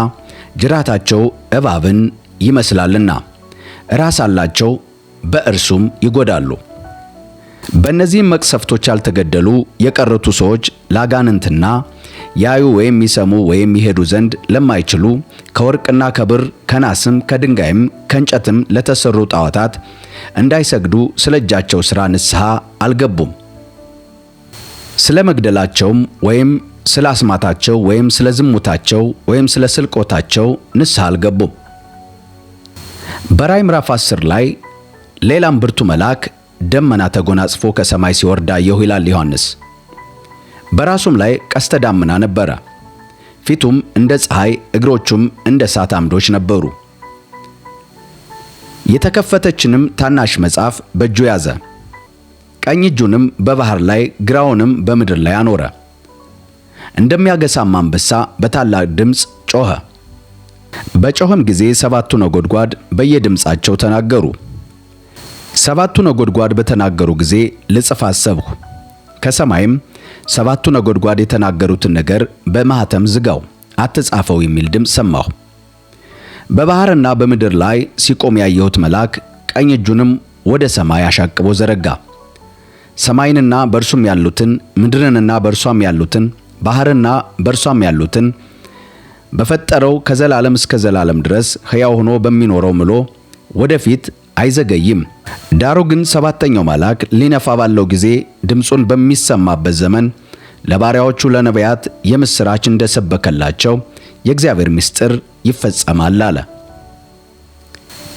ጅራታቸው እባብን ይመስላልና ራስ አላቸው፣ በእርሱም ይጎዳሉ። በእነዚህም መቅሰፍቶች ያልተገደሉ የቀሩት ሰዎች ለአጋንንትና ያዩ ወይም ይሰሙ ወይም ይሄዱ ዘንድ ለማይችሉ ከወርቅና ከብር ከናስም ከድንጋይም ከእንጨትም ለተሰሩ ጣዖታት እንዳይሰግዱ ስለ እጃቸው ሥራ ንስሐ አልገቡም። ስለ መግደላቸውም ወይም ስለ አስማታቸው ወይም ስለ ዝሙታቸው ወይም ስለ ስርቆታቸው ንስሐ አልገቡም። በራእይ ምዕራፍ 10 ላይ ሌላም ብርቱ መልአክ ደመና ተጎናጽፎ ከሰማይ ሲወርድ አየሁ ይላል ዮሐንስ። በራሱም ላይ ቀስተ ደመና ነበረ። ፊቱም እንደ ፀሐይ፣ እግሮቹም እንደ እሳት አምዶች ነበሩ። የተከፈተችንም ታናሽ መጽሐፍ በእጁ ያዘ። ቀኝ እጁንም በባህር ላይ ግራውንም በምድር ላይ አኖረ። እንደሚያገሳም አንበሳ በታላቅ ድምፅ ጮኸ። በጮኸም ጊዜ 7ቱ ነጎድጓድ በየድምፃቸው ተናገሩ። 7ቱ ነጎድጓድ በተናገሩ ጊዜ ልጽፍ አሰብሁ። ከሰማይም 7ቱ ነጎድጓድ የተናገሩትን ነገር በማኅተም ዝጋው፣ አትጻፈው የሚል ድምፅ ሰማሁ። በባህርና በምድር ላይ ሲቆም ያየሁት መልአክ ቀኝ እጁንም ወደ ሰማይ አሻቅቦ ዘረጋ። ሰማይንና በእርሱም ያሉትን፣ ምድርንና በእርሷም ያሉትን፣ ባህርና በእርሷም ያሉትን በፈጠረው ከዘላለም እስከ ዘላለም ድረስ ሕያው ሆኖ በሚኖረው ምሎ ወደፊት አይዘገይም። ዳሩ ግን 7ኛው መልአክ ሊነፋ ባለው ጊዜ ድምፁን በሚሰማበት ዘመን ለባሪያዎቹ ለነቢያት የምሥራች እንደሰበከላቸው የእግዚአብሔር ምስጢር ይፈጸማል አለ።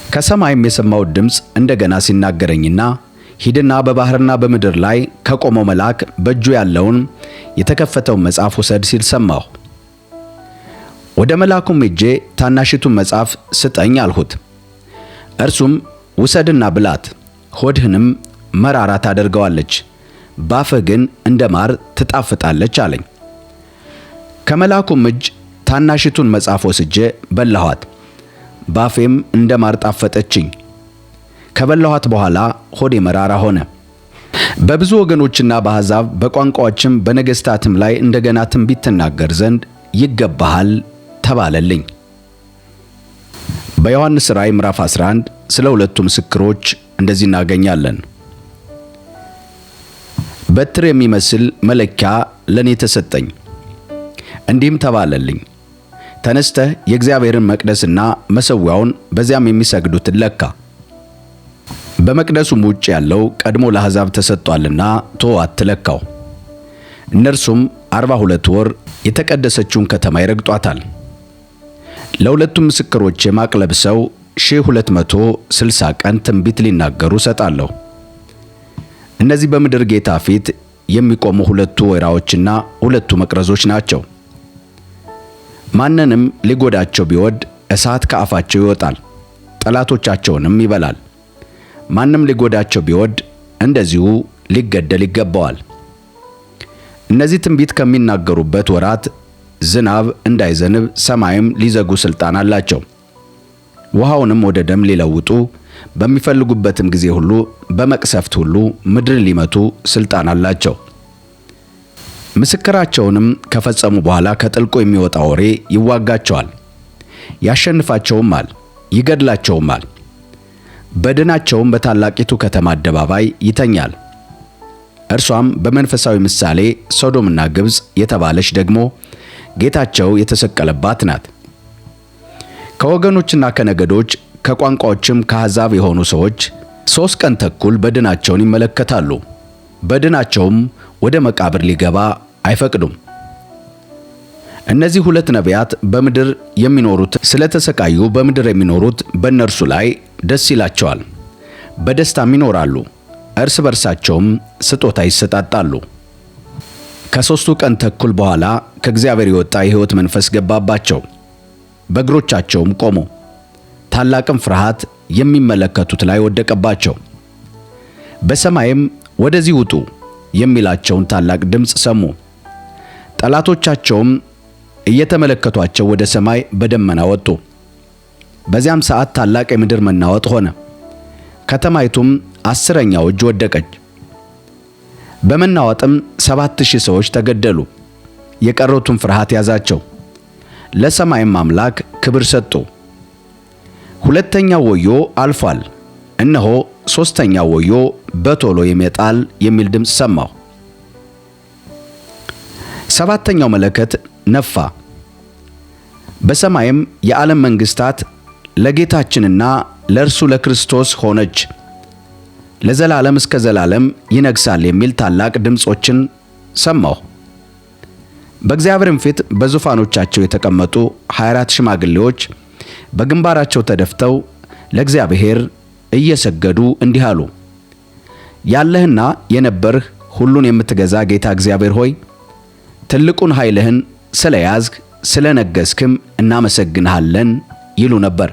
ከሰማይም የሰማሁት ድምፅ እንደገና ሲናገረኝና ሂድና በባህርና በምድር ላይ ከቆመው መልአክ በእጁ ያለውን የተከፈተውን መጽሐፍ ውሰድ ሲል ሰማሁ። ወደ መልአኩም ሄጄ ታናሺቱን መጽሐፍ ስጠኝ አልሁት። እርሱም ውሰድና ብላት፣ ሆድህንም መራራ ታደርገዋለች፣ ባፍህ ግን እንደ ማር ትጣፍጣለች አለኝ። ከመልአኩም እጅ ታናሺቱን መጽሐፍ ወስጄ በላኋት፣ ባፌም እንደ ማር ጣፈጠችኝ። ከበላኋት በኋላ ሆዴ መራራ ሆነ። በብዙ ወገኖችና በአሕዛብ በቋንቋዎችም በነገሥታትም ላይ እንደገና ትንቢት ትናገር ዘንድ ይገባሃል ተባለልኝ። በዮሐንስ ራእይ ምዕራፍ 11 ስለ ሁለቱ ምስክሮች እንደዚህ እናገኛለን። በትር የሚመስል መለኪያ ለኔ ተሰጠኝ። እንዲህም ተባለልኝ፣ ተነስተህ የእግዚአብሔርን መቅደስና መሠዊያውን በዚያም የሚሰግዱትን ለካ። በመቅደሱም ውጭ ያለው ቀድሞ ለአሕዛብ ተሰጥቷልና ተወው አትለካው። እነርሱም 42 ወር የተቀደሰችውን ከተማ ይረግጧታል። ለሁለቱም ምስክሮቼ ማቅ ለብሰው 1260 ቀን ትንቢት ሊናገሩ እሰጣለሁ። እነዚህ በምድር ጌታ ፊት የሚቆሙ ሁለቱ ወይራዎችና ሁለቱ መቅረዞች ናቸው። ማንንም ሊጎዳቸው ቢወድ እሳት ከአፋቸው ይወጣል፣ ጠላቶቻቸውንም ይበላል። ማንም ሊጎዳቸው ቢወድ እንደዚሁ ሊገደል ይገባዋል። እነዚህ ትንቢት ከሚናገሩበት ወራት ዝናብ እንዳይዘንብ ሰማይም ሊዘጉ ሥልጣን አላቸው። ውሃውንም ወደ ደም ሊለውጡ በሚፈልጉበትም ጊዜ ሁሉ በመቅሰፍት ሁሉ ምድርን ሊመቱ ሥልጣን አላቸው። ምስክራቸውንም ከፈጸሙ በኋላ ከጥልቁ የሚወጣ ወሬ ይዋጋቸዋል፣ ያሸንፋቸውማል፣ ይገድላቸውማል። በድናቸውም በታላቂቱ ከተማ አደባባይ ይተኛል። እርሷም በመንፈሳዊ ምሳሌ ሶዶምና ግብጽ የተባለች ደግሞ ጌታቸው የተሰቀለባት ናት። ከወገኖችና ከነገዶች ከቋንቋዎችም ከአሕዛብ የሆኑ ሰዎች 3 ቀን ተኩል በድናቸውን ይመለከታሉ። በድናቸውም ወደ መቃብር ሊገባ አይፈቅዱም። እነዚህ ሁለት ነቢያት በምድር የሚኖሩት ስለተሰቃዩ በምድር የሚኖሩት በእነርሱ ላይ ደስ ይላቸዋል፣ በደስታም ይኖራሉ። እርስ በርሳቸውም ስጦታ ይሰጣጣሉ። ከ3 ቀን ተኩል በኋላ ከእግዚአብሔር የወጣ የሕይወት መንፈስ ገባባቸው፣ በእግሮቻቸውም ቆሙ። ታላቅም ፍርሃት የሚመለከቱት ላይ ወደቀባቸው። በሰማይም ወደዚህ ውጡ የሚላቸውን ታላቅ ድምፅ ሰሙ። ጠላቶቻቸውም እየተመለከቷቸው ወደ ሰማይ በደመና ወጡ። በዚያም ሰዓት ታላቅ የምድር መናወጥ ሆነ። ከተማይቱም 10ኛው እጅ ወደቀች። በመናወጥም 7000 ሰዎች ተገደሉ። የቀሩትም ፍርሃት ያዛቸው፣ ለሰማይም አምላክ ክብር ሰጡ። ሁለተኛው ወዮ አልፏል፣ እነሆ ሦስተኛው ወዮ በቶሎ ይመጣል የሚል ድምፅ ሰማሁ። 7ኛው መለከት ነፋ። በሰማይም የዓለም መንግሥታት ለጌታችንና ለእርሱ ለክርስቶስ ሆነች፣ ለዘላለም እስከ ዘላለም ይነግሣል የሚል ታላቅ ድምፆችን ሰማሁ። በእግዚአብሔርም ፊት በዙፋኖቻቸው የተቀመጡ 24 ሽማግሌዎች በግንባራቸው ተደፍተው ለእግዚአብሔር እየሰገዱ እንዲህ አሉ። ያለህና የነበርህ ሁሉን የምትገዛ ጌታ እግዚአብሔር ሆይ፣ ትልቁን ኃይልህን ስለያዝክ ስለነገሥክም እናመሰግንሃለን ይሉ ነበር።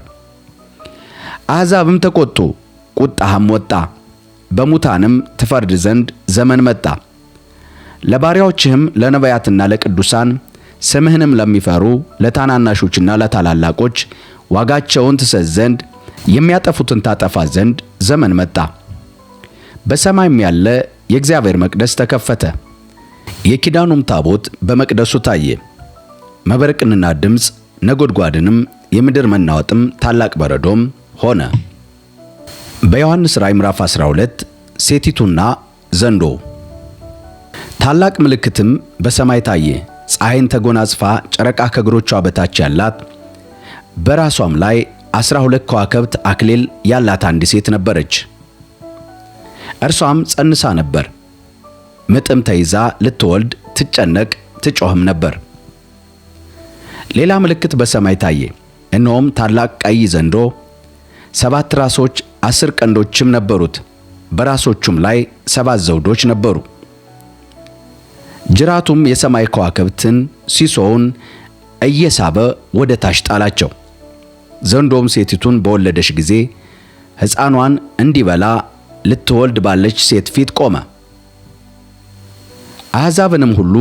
አሕዛብም ተቆጡ፣ ቁጣህም ወጣ፣ በሙታንም ትፈርድ ዘንድ ዘመን መጣ። ለባሪያዎችህም ለነቢያትና ለቅዱሳን ስምህንም ለሚፈሩ ለታናናሾችና ለታላላቆች ዋጋቸውን ትሰጥ ዘንድ የሚያጠፉትን ታጠፋ ዘንድ ዘመን መጣ። በሰማይም ያለ የእግዚአብሔር መቅደስ ተከፈተ። የኪዳኑም ታቦት በመቅደሱ ታየ። መብረቅንና ድምፅ ነጎድጓድንም የምድር መናወጥም ታላቅ በረዶም ሆነ። በዮሐንስ ራእይ ምዕራፍ 12 ሴቲቱና ዘንዶ። ታላቅ ምልክትም በሰማይ ታየ። ፀሐይን ተጎናጽፋ ጨረቃ ከእግሮቿ በታች ያላት በራሷም ላይ 12 ከዋክብት አክሊል ያላት አንድ ሴት ነበረች። እርሷም ጸንሳ ነበር፣ ምጥም ተይዛ ልትወልድ ትጨነቅ ትጮህም ነበር። ሌላ ምልክት በሰማይ ታየ። እነሆም ታላቅ ቀይ ዘንዶ 7 ራሶች 10 ቀንዶችም ነበሩት። በራሶቹም ላይ 7 ዘውዶች ነበሩ። ጅራቱም የሰማይ ከዋክብትን ሲሶውን እየሳበ ወደ ታች ጣላቸው። ዘንዶም ሴቲቱን በወለደች ጊዜ ሕፃኗን እንዲበላ ልትወልድ ባለች ሴት ፊት ቆመ። አሕዛብንም ሁሉ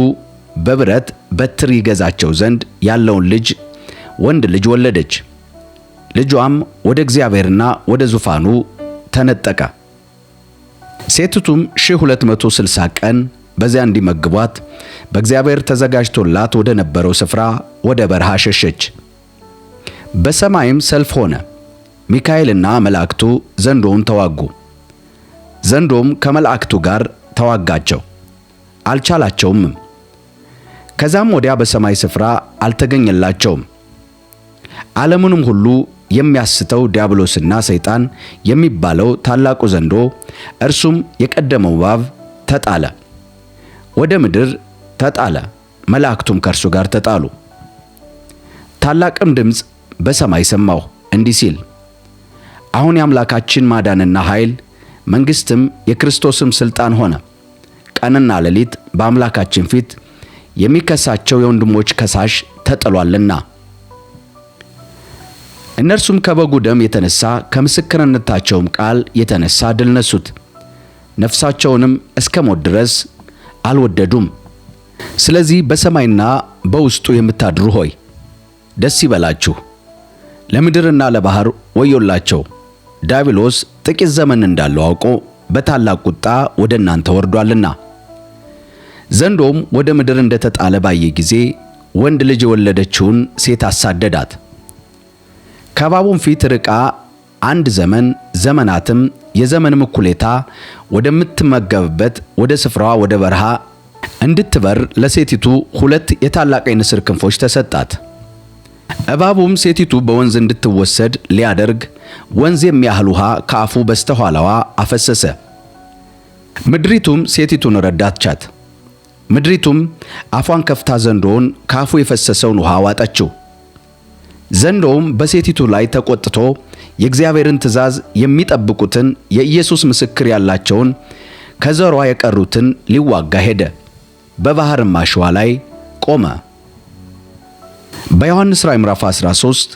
በብረት በትር ይገዛቸው ዘንድ ያለውን ወንድ ልጅ ወለደች። ልጇም ወደ እግዚአብሔርና ወደ ዙፋኑ ተነጠቀ። ሴቲቱም 1260 ቀን በዚያ እንዲመግቧት በእግዚአብሔር ተዘጋጅቶላት ወደ ነበረው ስፍራ ወደ በረሃ ሸሸች። በሰማይም ሰልፍ ሆነ። ሚካኤልና መላእክቱ ዘንዶውን ተዋጉ። ዘንዶም ከመላእክቱ ጋር ተዋጋቸው፣ አልቻላቸውም። ከዛም ወዲያ በሰማይ ስፍራ አልተገኘላቸውም። ዓለሙንም ሁሉ የሚያስተው ዲያብሎስና ሰይጣን የሚባለው ታላቁ ዘንዶ እርሱም የቀደመው እባብ ተጣለ፣ ወደ ምድር ተጣለ። መላእክቱም ከእርሱ ጋር ተጣሉ። ታላቅም ድምፅ በሰማይ ሰማሁ እንዲህ ሲል፣ አሁን የአምላካችን ማዳንና ኃይል መንግሥትም የክርስቶስም ሥልጣን ሆነ። ቀንና ሌሊት በአምላካችን ፊት የሚከሳቸው የወንድሞች ከሳሽ ተጥሏልና። እነርሱም ከበጉ ደም የተነሳ ከምስክርነታቸውም ቃል የተነሳ ድል ነሱት፣ ነፍሳቸውንም እስከ ሞት ድረስ አልወደዱም። ስለዚህ በሰማይና በውስጡ የምታድሩ ሆይ ደስ ይበላችሁ፣ ለምድርና ለባሕር ወዮላቸው። ዲያብሎስ ጥቂት ዘመን እንዳለው አውቆ በታላቅ ቁጣ ወደ እናንተ ወርዷልና። ዘንዶም ወደ ምድር እንደተጣለ ባየ ጊዜ ወንድ ልጅ የወለደችውን ሴት አሳደዳት። ከእባቡም ፊት ርቃ 1 ዘመን ዘመናትም የዘመን እኩሌታ ወደምትመገብበት ወደ ስፍራዋ ወደ በረሃ እንድትበር ለሴቲቱ 2 የታላቅ የንስር ክንፎች ተሰጣት። እባቡም ሴቲቱ በወንዝ እንድትወሰድ ሊያደርግ ወንዝ የሚያህል ውሃ ከአፉ በስተኋላዋ አፈሰሰ። ምድሪቱም ሴቲቱን ረዳቻት። ምድሪቱም አፏን ከፍታ ዘንዶውን ከአፉ የፈሰሰውን ውሃ ዋጠችው። ዘንዶውም በሴቲቱ ላይ ተቆጥቶ የእግዚአብሔርን ትእዛዝ የሚጠብቁትን የኢየሱስ ምስክር ያላቸውን ከዘሯ የቀሩትን ሊዋጋ ሄደ። በባሕርም አሸዋ ላይ ቆመ። በዮሐንስ ራእይ ምዕራፍ 13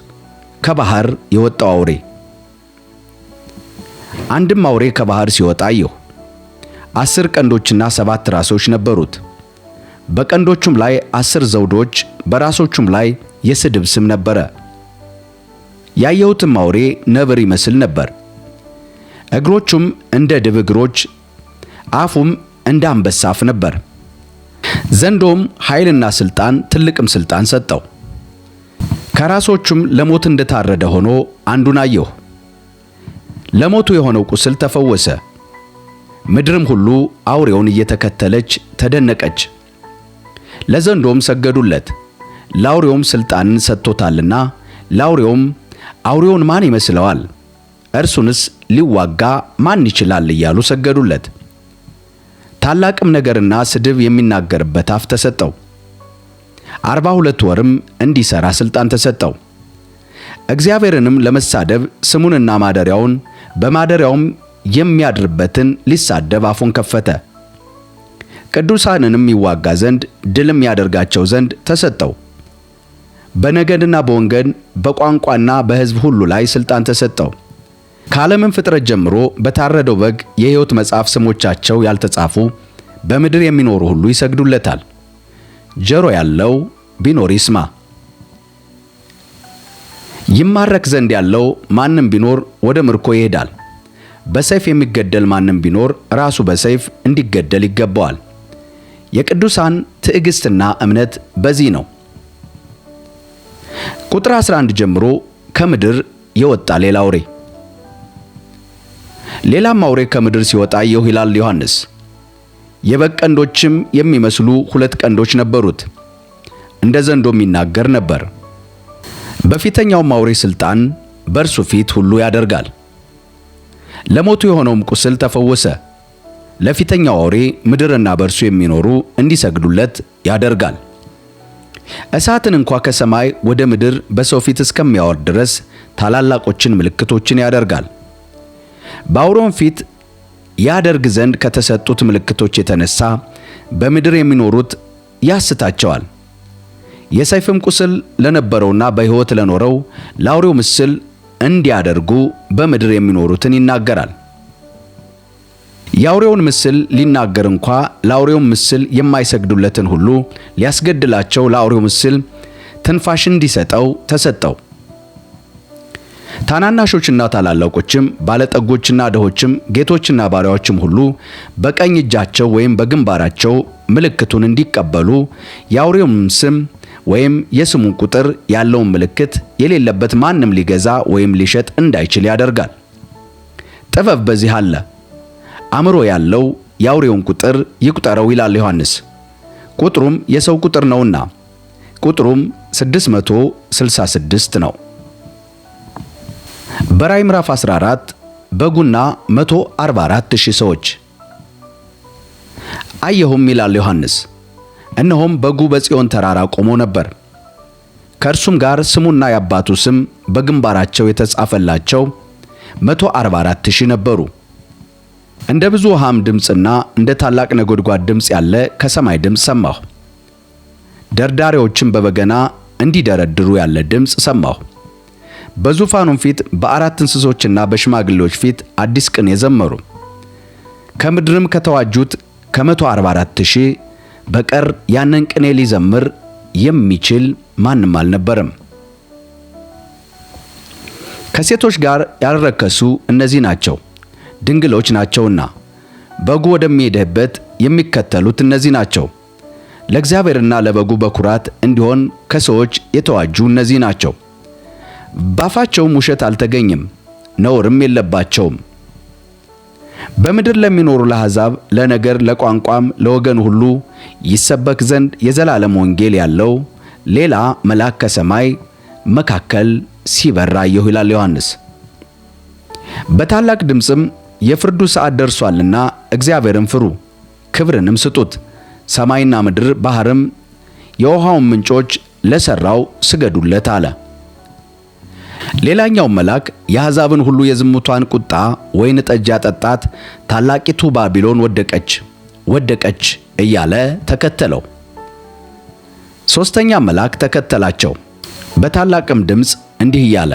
ከባሕር የወጣው አውሬ። አንድም አውሬ ከባሕር ሲወጣ አየሁ። 10 ቀንዶችና 7 ራሶች ነበሩት። በቀንዶቹም ላይ 10 ዘውዶች፣ በራሶቹም ላይ የስድብ ስም ነበረ። ያየሁትም አውሬ ነብር ይመስል ነበር። እግሮቹም እንደ ድብ እግሮች፣ አፉም እንደ አንበሳ አፍ ነበር። ዘንዶም ኃይልና ሥልጣን ትልቅም ሥልጣን ሰጠው። ከራሶቹም ለሞት እንደታረደ ሆኖ አንዱን አየሁ። ለሞቱ የሆነው ቁስል ተፈወሰ። ምድርም ሁሉ አውሬውን እየተከተለች ተደነቀች። ለዘንዶም ሰገዱለት፣ ለአውሬውም ሥልጣንን ሰጥቶታልና። ለአውሬውም አውሬውን ማን ይመስለዋል? እርሱንስ ሊዋጋ ማን ይችላል? እያሉ ሰገዱለት። ታላቅም ነገርና ስድብ የሚናገርበት አፍ ተሰጠው። 42 ወርም እንዲሠራ ሥልጣን ተሰጠው። እግዚአብሔርንም ለመሳደብ ስሙንና ማደሪያውን በማደሪያውም የሚያድርበትን ሊሳደብ አፉን ከፈተ። ቅዱሳንንም ይዋጋ ዘንድ ድልም ያደርጋቸው ዘንድ ተሰጠው። በነገድና በወንጌል በቋንቋና በሕዝብ ሁሉ ላይ ሥልጣን ተሰጠው። ከዓለምም ፍጥረት ጀምሮ በታረደው በግ የሕይወት መጽሐፍ ስሞቻቸው ያልተጻፉ በምድር የሚኖሩ ሁሉ ይሰግዱለታል። ጆሮ ያለው ቢኖር ይስማ። ይማረክ ዘንድ ያለው ማንም ቢኖር ወደ ምርኮ ይሄዳል። በሰይፍ የሚገደል ማንም ቢኖር ራሱ በሰይፍ እንዲገደል ይገባዋል። የቅዱሳን ትዕግስትና እምነት በዚህ ነው። ቁጥር 11 ጀምሮ ከምድር የወጣ ሌላ አውሬ። ሌላም አውሬ ከምድር ሲወጣ አየሁ ይላል ዮሐንስ። የበግ ቀንዶችም የሚመስሉ 2 ቀንዶች ነበሩት፣ እንደ ዘንዶም ይናገር ነበር። በፊተኛውም አውሬ ሥልጣን በእርሱ ፊት ሁሉ ያደርጋል። ለሞቱ የሆነውም ቁስል ተፈወሰ። ለፊተኛው አውሬ ምድርና በእርሱ የሚኖሩ እንዲሰግዱለት ያደርጋል። እሳትን እንኳ ከሰማይ ወደ ምድር በሰው ፊት እስከሚያወርድ ድረስ ታላላቆችን ምልክቶችን ያደርጋል። በአውሬውም ፊት ያደርግ ዘንድ ከተሰጡት ምልክቶች የተነሳ በምድር የሚኖሩት ያስታቸዋል። የሰይፍም ቁስል ለነበረውና በሕይወት ለኖረው ለአውሬው ምስል እንዲያደርጉ በምድር የሚኖሩትን ይናገራል። የአውሬውን ምስል ሊናገር እንኳ ለአውሬው ምስል የማይሰግዱለትን ሁሉ ሊያስገድላቸው ለአውሬው ምስል ትንፋሽ እንዲሰጠው ተሰጠው። ታናናሾችና ታላላቆችም፣ ባለጠጎችና ድሆችም፣ ጌቶችና ባሪያዎችም ሁሉ በቀኝ እጃቸው ወይም በግንባራቸው ምልክቱን እንዲቀበሉ የአውሬውን ስም ወይም የስሙን ቁጥር ያለውን ምልክት የሌለበት ማንም ሊገዛ ወይም ሊሸጥ እንዳይችል ያደርጋል። ጥበብ በዚህ አለ። አእምሮ ያለው የአውሬውን ቁጥር ይቁጠረው ይላል ዮሐንስ። ቁጥሩም የሰው ቁጥር ነውና ቁጥሩም 666 ነው። በራዕይ ምዕራፍ 14 በጉና 144,000 ሰዎች አየሁም ይላል ዮሐንስ። እነሆም በጉ በጽዮን ተራራ ቆሞ ነበር። ከእርሱም ጋር ስሙና የአባቱ ስም በግንባራቸው የተጻፈላቸው 144,000 ነበሩ። እንደ ብዙ ውሃም ድምፅና እንደ ታላቅ ነጎድጓድ ድምፅ ያለ ከሰማይ ድምፅ ሰማሁ። ደርዳሪዎችም በበገና እንዲደረድሩ ያለ ድምፅ ሰማሁ። በዙፋኑም ፊት በአራት እንስሶችና በሽማግሌዎች ፊት አዲስ ቅኔ ዘመሩ። ከምድርም ከተዋጁት ከ144,000 በቀር ያንን ቅኔ ሊዘምር የሚችል ማንም አልነበረም። ከሴቶች ጋር ያልረከሱ እነዚህ ናቸው፣ ድንግሎች ናቸውና። በጉ ወደሚሄድበት የሚከተሉት እነዚህ ናቸው። ለእግዚአብሔርና ለበጉ በኩራት እንዲሆን ከሰዎች የተዋጁ እነዚህ ናቸው። ባፋቸውም ውሸት አልተገኘም፣ ነውርም የለባቸውም። በምድር ለሚኖሩ ለአሕዛብ፣ ለነገር፣ ለቋንቋም፣ ለወገን ሁሉ ይሰበክ ዘንድ የዘላለም ወንጌል ያለው ሌላ መልአክ ከሰማይ መካከል ሲበር አየሁ ይላል ዮሐንስ። በታላቅ ድምፅም የፍርዱ ሰዓት ደርሷልና እግዚአብሔርን ፍሩ፣ ክብርንም ስጡት፣ ሰማይና ምድር ባሕርም የውሃውን ምንጮች ለሠራው ስገዱለት አለ። ሌላኛው መልአክ የአሕዛብን ሁሉ የዝሙቷን ቁጣ ወይን ጠጅ ያጠጣት ታላቂቱ ባቢሎን ወደቀች ወደቀች እያለ ተከተለው። ሦስተኛ መልአክ ተከተላቸው በታላቅም ድምፅ እንዲህ እያለ፣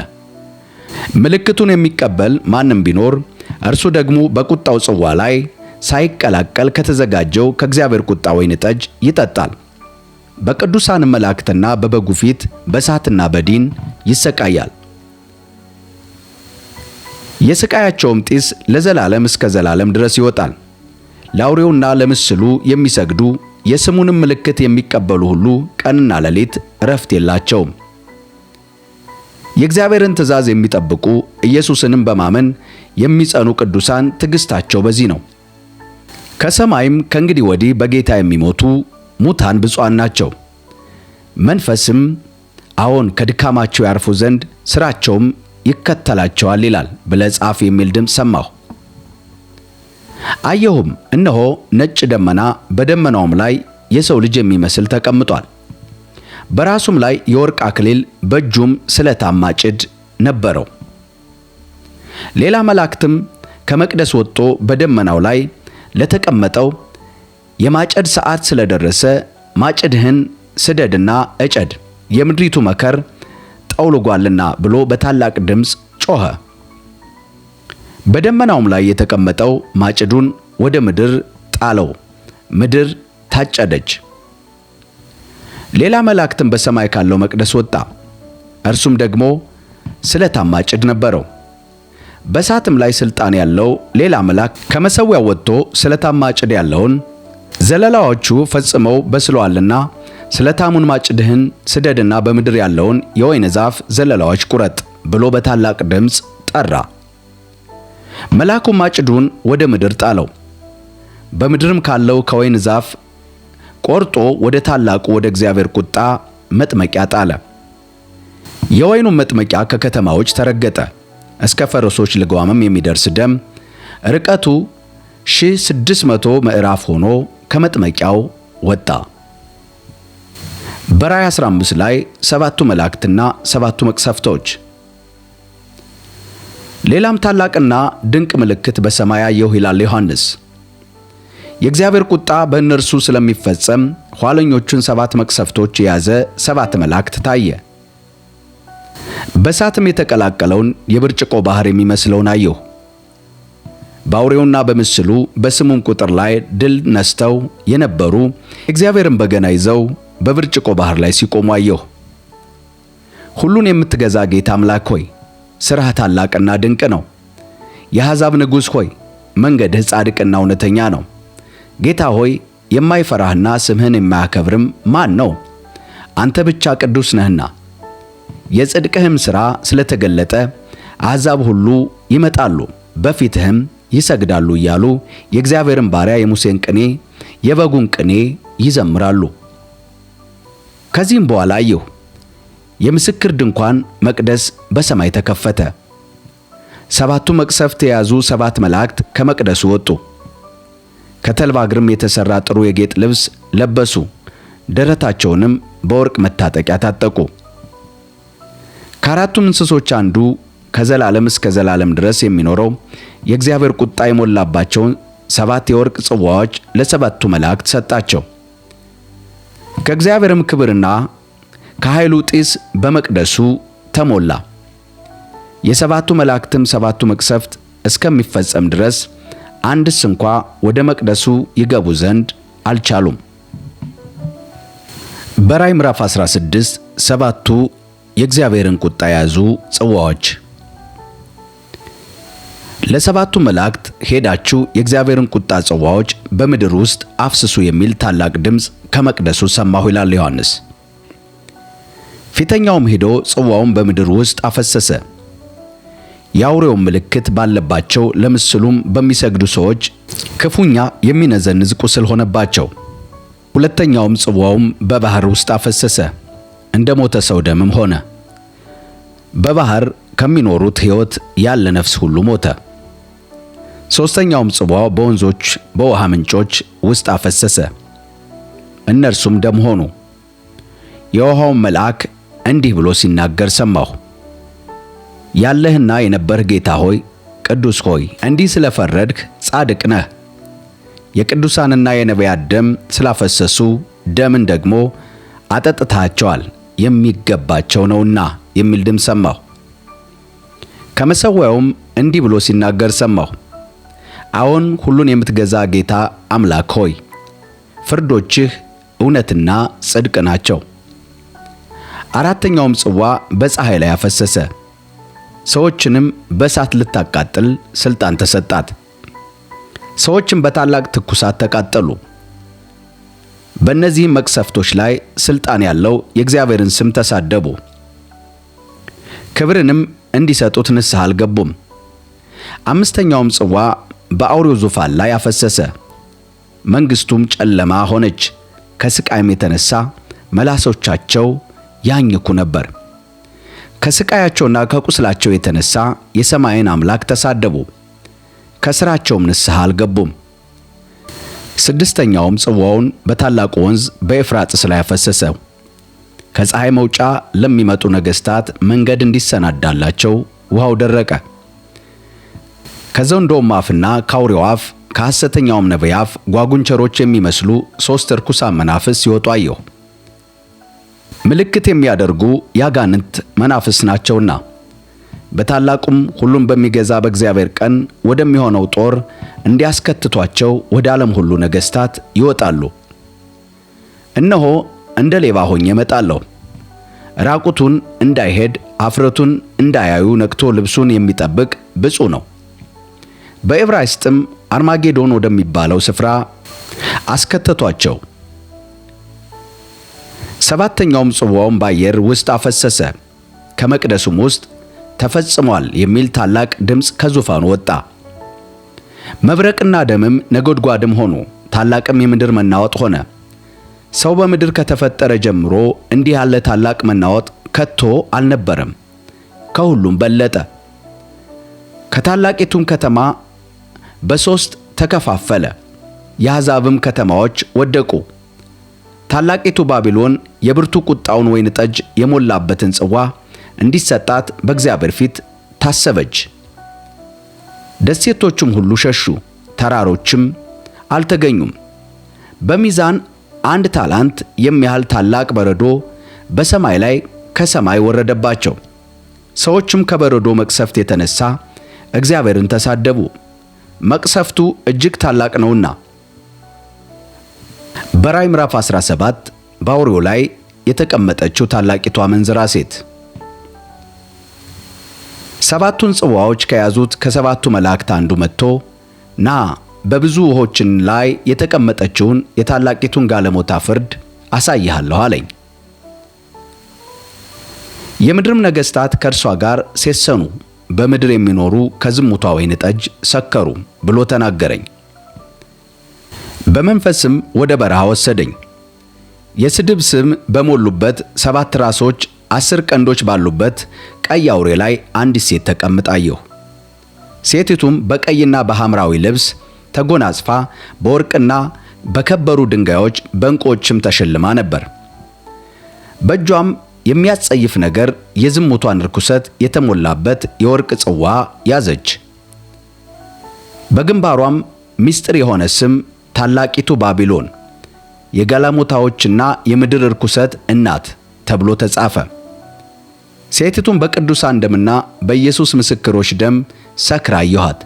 ምልክቱን የሚቀበል ማንም ቢኖር እርሱ ደግሞ በቁጣው ጽዋ ላይ ሳይቀላቀል ከተዘጋጀው ከእግዚአብሔር ቁጣ ወይን ጠጅ ይጠጣል። በቅዱሳን መላእክትና በበጉ ፊት በእሳትና በዲን ይሰቃያል። የስቃያቸውም ጢስ ለዘላለም እስከ ዘላለም ድረስ ይወጣል። ለአውሬውና ለምስሉ የሚሰግዱ የስሙንም ምልክት የሚቀበሉ ሁሉ ቀንና ሌሊት እረፍት የላቸውም። የእግዚአብሔርን ትእዛዝ የሚጠብቁ ኢየሱስንም በማመን የሚጸኑ ቅዱሳን ትዕግሥታቸው በዚህ ነው። ከሰማይም ከእንግዲህ ወዲህ በጌታ የሚሞቱ ሙታን ብፁዓን ናቸው። መንፈስም አዎን ከድካማቸው ያርፉ ዘንድ ሥራቸውም ይከተላቸዋል ይላል ብለህ ጻፍ የሚል ድምፅ ሰማሁ። አየሁም፣ እነሆ ነጭ ደመና፣ በደመናውም ላይ የሰው ልጅ የሚመስል ተቀምጧል። በራሱም ላይ የወርቅ አክሊል፣ በእጁም ስለታም ማጭድ ነበረው። ሌላ መላእክትም ከመቅደስ ወጥቶ በደመናው ላይ ለተቀመጠው የማጨድ ሰዓት ስለደረሰ ማጭድህን ስደድና እጨድ፣ የምድሪቱ መከር ጠውልጓልና ብሎ በታላቅ ድምፅ ጮኸ። በደመናውም ላይ የተቀመጠው ማጭዱን ወደ ምድር ጣለው፣ ምድር ታጨደች። ሌላ መላእክትም በሰማይ ካለው መቅደስ ወጣ፣ እርሱም ደግሞ ስለታም ማጭድ ነበረው። በእሳትም ላይ ሥልጣን ያለው ሌላ መልአክ ከመሠዊያው ወጥቶ ስለታም ማጭድ ያለውን ዘለላዎቹ ፈጽመው በስለዋልና ስለታሙን ማጭድህን ስደድና በምድር ያለውን የወይን ዛፍ ዘለላዎች ቁረጥ ብሎ በታላቅ ድምፅ ጠራ። መልአኩም ማጭዱን ወደ ምድር ጣለው፣ በምድርም ካለው ከወይን ዛፍ ቆርጦ ወደ ታላቁ ወደ እግዚአብሔር ቁጣ መጥመቂያ ጣለ። የወይኑም መጥመቂያ ከከተማዎች ተረገጠ፣ እስከ ፈረሶች ልጓምም የሚደርስ ደም ርቀቱ 1600 ምዕራፍ ሆኖ ከመጥመቂያው ወጣ። በራእይ 15 ላይ ሰባቱ መላእክትና ሰባቱ መቅሰፍቶች። ሌላም ታላቅና ድንቅ ምልክት በሰማይ አየሁ ይላል ዮሐንስ። የእግዚአብሔር ቁጣ በእነርሱ ስለሚፈጸም ኋለኞቹን ሰባት መቅሰፍቶች የያዘ ሰባት መላእክት ታየ። በእሳትም የተቀላቀለውን የብርጭቆ ባህር የሚመስለውን አየሁ። በአውሬውና በምስሉ በስሙም ቁጥር ላይ ድል ነስተው የነበሩ እግዚአብሔርን በገና ይዘው በብርጭቆ ባህር ላይ ሲቆሙ አየሁ። ሁሉን የምትገዛ ጌታ አምላክ ሆይ ሥራህ ታላቅና ድንቅ ነው። የአሕዛብ ንጉሥ ሆይ መንገድህ ጻድቅና እውነተኛ ነው። ጌታ ሆይ የማይፈራህና ስምህን የማያከብርም ማን ነው? አንተ ብቻ ቅዱስ ነህና። የጽድቅህም ሥራ ስለተገለጠ አሕዛብ ሁሉ ይመጣሉ በፊትህም ይሰግዳሉ እያሉ የእግዚአብሔርን ባሪያ የሙሴን ቅኔ የበጉን ቅኔ ይዘምራሉ። ከዚህም በኋላ አየሁ፣ የምስክር ድንኳን መቅደስ በሰማይ ተከፈተ። ሰባቱ መቅሰፍት የያዙ ሰባት መላእክት ከመቅደሱ ወጡ። ከተልባ እግርም የተሠራ ጥሩ የጌጥ ልብስ ለበሱ፣ ደረታቸውንም በወርቅ መታጠቂያ ታጠቁ። ከአራቱም እንስሶች አንዱ ከዘላለም እስከ ዘላለም ድረስ የሚኖረው የእግዚአብሔር ቁጣ የሞላባቸውን ሰባት የወርቅ ጽዋዎች ለሰባቱ መላእክት ሰጣቸው። ከእግዚአብሔርም ክብርና ከኃይሉ ጢስ በመቅደሱ ተሞላ። የሰባቱ መላእክትም ሰባቱ መቅሰፍት እስከሚፈጸም ድረስ አንድስ እንኳ ወደ መቅደሱ ይገቡ ዘንድ አልቻሉም። በራእይ ምዕራፍ 16 ሰባቱ የእግዚአብሔርን ቁጣ የያዙ ጽዋዎች። ለሰባቱ መላእክት ሄዳችሁ የእግዚአብሔርን ቁጣ ጽዋዎች በምድር ውስጥ አፍስሱ የሚል ታላቅ ድምፅ ከመቅደሱ ሰማሁ ይላል ዮሐንስ። ፊተኛውም ሄዶ ጽዋውን በምድር ውስጥ አፈሰሰ። የአውሬውም ምልክት ባለባቸው ለምስሉም በሚሰግዱ ሰዎች ክፉኛ የሚነዘንዝ ቁስል ሆነባቸው። ሁለተኛውም ጽዋውም በባህር ውስጥ አፈሰሰ፣ እንደ ሞተ ሰው ደምም ሆነ። በባህር ከሚኖሩት ሕይወት ያለ ነፍስ ሁሉ ሞተ። ሦስተኛውም ጽዋ በወንዞች በውሃ ምንጮች ውስጥ አፈሰሰ፣ እነርሱም ደም ሆኑ። የውሃውም መልአክ እንዲህ ብሎ ሲናገር ሰማሁ። ያለህና የነበርህ ጌታ ሆይ ቅዱስ ሆይ እንዲህ ስለፈረድህ ጻድቅ ነህ። የቅዱሳንና የነቢያት ደም ስላፈሰሱ ደምን ደግሞ አጠጥታቸዋል፣ የሚገባቸው ነውና የሚል ድምፅ ሰማሁ። ከመሠዊያውም እንዲህ ብሎ ሲናገር ሰማሁ። አዎን ሁሉን የምትገዛ ጌታ አምላክ ሆይ ፍርዶችህ እውነትና ጽድቅ ናቸው። አራተኛውም ጽዋ በፀሐይ ላይ አፈሰሰ፣ ሰዎችንም በእሳት ልታቃጥል ሥልጣን ተሰጣት። ሰዎችም በታላቅ ትኩሳት ተቃጠሉ። በእነዚህም መቅሰፍቶች ላይ ሥልጣን ያለው የእግዚአብሔርን ስም ተሳደቡ። ክብርንም እንዲሰጡት ንስሐ አልገቡም። አምስተኛውም ጽዋ በአውሬው ዙፋን ላይ አፈሰሰ። መንግሥቱም ጨለማ ሆነች፣ ከስቃይም የተነሣ መላሶቻቸው ያኝኩ ነበር። ከስቃያቸውና ከቁስላቸው የተነሣ የሰማይን አምላክ ተሳደቡ፣ ከሥራቸውም ንስሐ አልገቡም። ስድስተኛውም ጽዋውን በታላቁ ወንዝ በኤፍራጥስ ላይ አፈሰሰ። ከፀሐይ መውጫ ለሚመጡ ነገሥታት መንገድ እንዲሰናዳላቸው ውሃው ደረቀ። ከዘንዶውም አፍና ከአውሬው አፍ ከሐሰተኛውም ነቢይ አፍ ጓጉንቸሮች የሚመስሉ ሦስት ርኩሳን መናፍስት ሲወጡ አየሁ። ምልክት የሚያደርጉ ያጋንንት መናፍስት ናቸውና በታላቁም ሁሉን በሚገዛ በእግዚአብሔር ቀን ወደሚሆነው ጦር እንዲያስከትቷቸው ወደ ዓለም ሁሉ ነገሥታት ይወጣሉ። እነሆ እንደ ሌባ ሆኜ እመጣለሁ። ራቁቱን እንዳይሄድ አፍረቱን እንዳያዩ ነቅቶ ልብሱን የሚጠብቅ ብፁዕ ነው። በዕብራይስጥም አርማጌዶን ወደሚባለው ስፍራ አስከተቷቸው። ሰባተኛውም ጽዋውን በአየር ውስጥ አፈሰሰ። ከመቅደሱም ውስጥ ተፈጽሟል የሚል ታላቅ ድምፅ ከዙፋኑ ወጣ። መብረቅና ደምም ነጎድጓድም ሆኑ። ታላቅም የምድር መናወጥ ሆነ። ሰው በምድር ከተፈጠረ ጀምሮ እንዲህ ያለ ታላቅ መናወጥ ከቶ አልነበረም። ከሁሉም በለጠ። ከታላቂቱም ከተማ በሦስት ተከፋፈለ። የአሕዛብም ከተማዎች ወደቁ። ታላቂቱ ባቢሎን የብርቱ ቁጣውን ወይን ጠጅ የሞላበትን ጽዋ እንዲሰጣት በእግዚአብሔር ፊት ታሰበች። ደሴቶቹም ሁሉ ሸሹ፣ ተራሮችም አልተገኙም። በሚዛን 1 ታላንት የሚያህል ታላቅ በረዶ በሰማይ ላይ ከሰማይ ወረደባቸው። ሰዎችም ከበረዶ መቅሰፍት የተነሳ እግዚአብሔርን ተሳደቡ፣ መቅሰፍቱ እጅግ ታላቅ ነውና። በራዕይ ምዕራፍ 17 በአውሬው ላይ የተቀመጠችው ታላቂቱ አመንዝራ ሴት። ሰባቱን ጽዋዎች ከያዙት ከሰባቱ መላእክት አንዱ መጥቶ ና በብዙ ውኆችን ላይ የተቀመጠችውን የታላቂቱን ጋለሞታ ፍርድ አሳይሃለሁ አለኝ። የምድርም ነገሥታት ከእርሷ ጋር ሴሰኑ፣ በምድር የሚኖሩ ከዝሙቷ ወይን ጠጅ ሰከሩ ብሎ ተናገረኝ። በመንፈስም ወደ በረሃ ወሰደኝ። የስድብ ስም በሞሉበት 7 ራሶች 10 ቀንዶች ባሉበት ቀይ አውሬ ላይ አንዲት ሴት ተቀምጣ አየሁ። ሴቲቱም በቀይና በሐምራዊ ልብስ ተጎናጽፋ በወርቅና በከበሩ ድንጋዮች በዕንቁዎችም ተሸልማ ነበር። በእጇም የሚያስጸይፍ ነገር የዝሙቷን ርኩሰት የተሞላበት የወርቅ ጽዋ ያዘች። በግንባሯም ምስጢር የሆነ ስም ታላቂቱ ባቢሎን የጋለሞታዎችና የምድር ርኩሰት እናት ተብሎ ተጻፈ። ሴቲቱም በቅዱሳን ደምና በኢየሱስ ምስክሮች ደም ሰክራ አየኋት።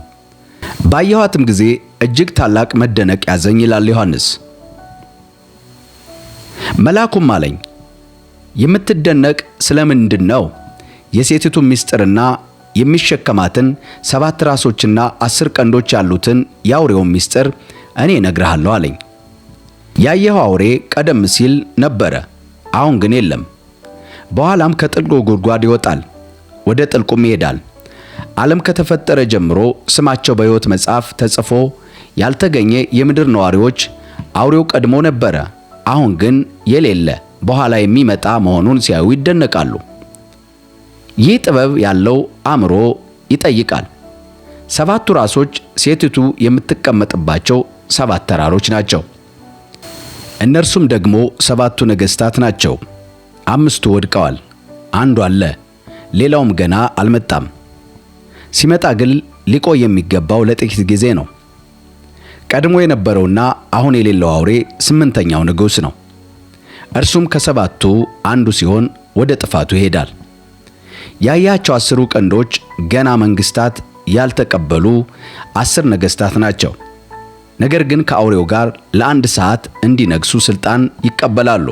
ባየኋትም ጊዜ እጅግ ታላቅ መደነቅ ያዘኝ ይላል ዮሐንስ። መልአኩም አለኝ፣ የምትደነቅ ስለምንድን ነው? የሴቲቱ ምስጢርና የሚሸከማትን 7 ራሶችና 10 ቀንዶች ያሉትን የአውሬውን ምስጢር እኔ እነግርሃለሁ አለኝ። ያየኸው አውሬ ቀደም ሲል ነበረ፣ አሁን ግን የለም። በኋላም ከጥልቁ ጉድጓድ ይወጣል፣ ወደ ጥልቁም ይሄዳል። ዓለም ከተፈጠረ ጀምሮ ስማቸው በሕይወት መጽሐፍ ተጽፎ ያልተገኘ የምድር ነዋሪዎች አውሬው ቀድሞ ነበረ፣ አሁን ግን የሌለ በኋላ የሚመጣ መሆኑን ሲያዩ ይደነቃሉ። ይህ ጥበብ ያለው አእምሮ ይጠይቃል። 7ቱ ራሶች ሴቲቱ የምትቀመጥባቸው 7 ተራሮች ናቸው። እነርሱም ደግሞ 7ቱ ነገሥታት ናቸው። 5ቱ ወድቀዋል፣ አንዱ አለ፣ ሌላውም ገና አልመጣም። ሲመጣ ግን ሊቆይ የሚገባው ለጥቂት ጊዜ ነው። ቀድሞ የነበረውና አሁን የሌለው አውሬ 8ኛው ንጉሥ ነው። እርሱም ከ7ቱ አንዱ ሲሆን ወደ ጥፋቱ ይሄዳል። ያያቸው 10ሩ ቀንዶች ገና መንግሥታት ያልተቀበሉ 10 ነገሥታት ናቸው። ነገር ግን ከአውሬው ጋር ለ1 ሰዓት እንዲነግሱ ሥልጣን ይቀበላሉ።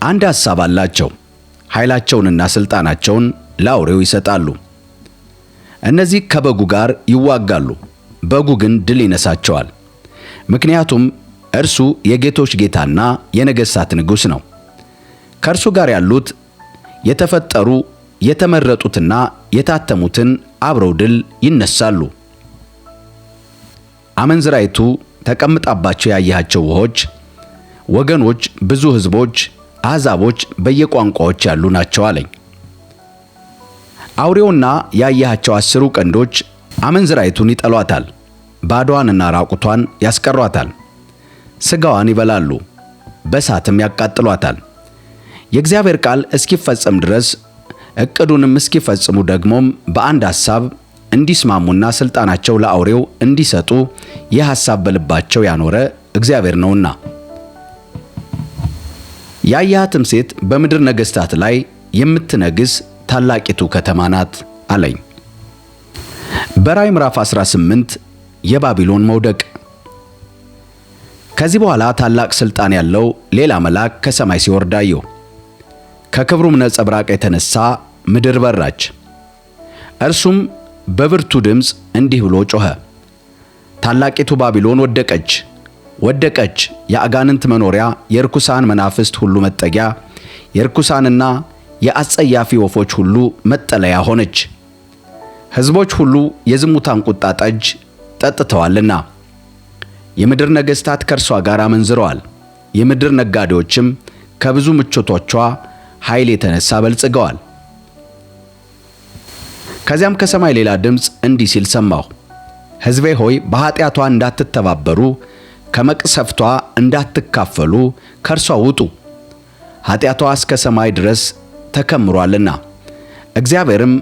አንድ ሐሳብ አላቸው፣ ኃይላቸውንና ሥልጣናቸውን ለአውሬው ይሰጣሉ። እነዚህ ከበጉ ጋር ይዋጋሉ፣ በጉ ግን ድል ይነሳቸዋል። ምክንያቱም እርሱ የጌቶች ጌታና የነገሥታት ንጉሥ ነው። ከእርሱ ጋር ያሉት የተፈጠሩ የተመረጡትና የታተሙትን አብረው ድል ይነሳሉ። አመንዝራይቱ ተቀምጣባቸው ያየሃቸው ውኆች ወገኖች፣ ብዙ ሕዝቦች፣ አሕዛቦች፣ በየቋንቋዎች ያሉ ናቸው አለኝ። አውሬውና ያየሃቸው 10ሩ ቀንዶች አመንዝራይቱን ይጠሏታል፣ ባዶዋንና ራቁቷን ያስቀሯታል። ሥጋዋን ይበላሉ፣ በእሳትም ያቃጥሏታል። የእግዚአብሔር ቃል እስኪፈጸም ድረስ ዕቅዱንም እስኪፈጽሙ ደግሞም በአንድ ሐሳብ እንዲስማሙና ሥልጣናቸው ለአውሬው እንዲሰጡ ይህ ሐሳብ በልባቸው ያኖረ እግዚአብሔር ነውና። ያየሃትም ሴት በምድር ነገሥታት ላይ የምትነግሥ ታላቂቱ ከተማ ናት አለኝ። በራዕይ ምዕራፍ 18 የባቢሎን መውደቅ። ከዚህ በኋላ ታላቅ ሥልጣን ያለው ሌላ መልአክ ከሰማይ ሲወርድ አየሁ። ከክብሩም ነጸብራቅ የተነሳ ምድር በራች። እርሱም በብርቱ ድምፅ እንዲህ ብሎ ጮኸ፣ ታላቂቱ ባቢሎን ወደቀች፣ ወደቀች! የአጋንንት መኖሪያ፣ የርኩሳን መናፍስት ሁሉ መጠጊያ፣ የርኩሳንና የአስጸያፊ ወፎች ሁሉ መጠለያ ሆነች። ሕዝቦች ሁሉ የዝሙታን ቁጣ ጠጅ ጠጥተዋልና የምድር ነገሥታት ከእርሷ ጋር አመንዝረዋል። የምድር ነጋዴዎችም ከብዙ ምቾቶቿ ኃይል የተነሳ በልጽገዋል። ከዚያም ከሰማይ ሌላ ድምፅ እንዲህ ሲል ሰማሁ፣ ሕዝቤ ሆይ በኃጢአቷ እንዳትተባበሩ ከመቅሰፍቷ እንዳትካፈሉ ከእርሷ ውጡ፣ ኃጢአቷ እስከ ሰማይ ድረስ ተከምሯልና፣ እግዚአብሔርም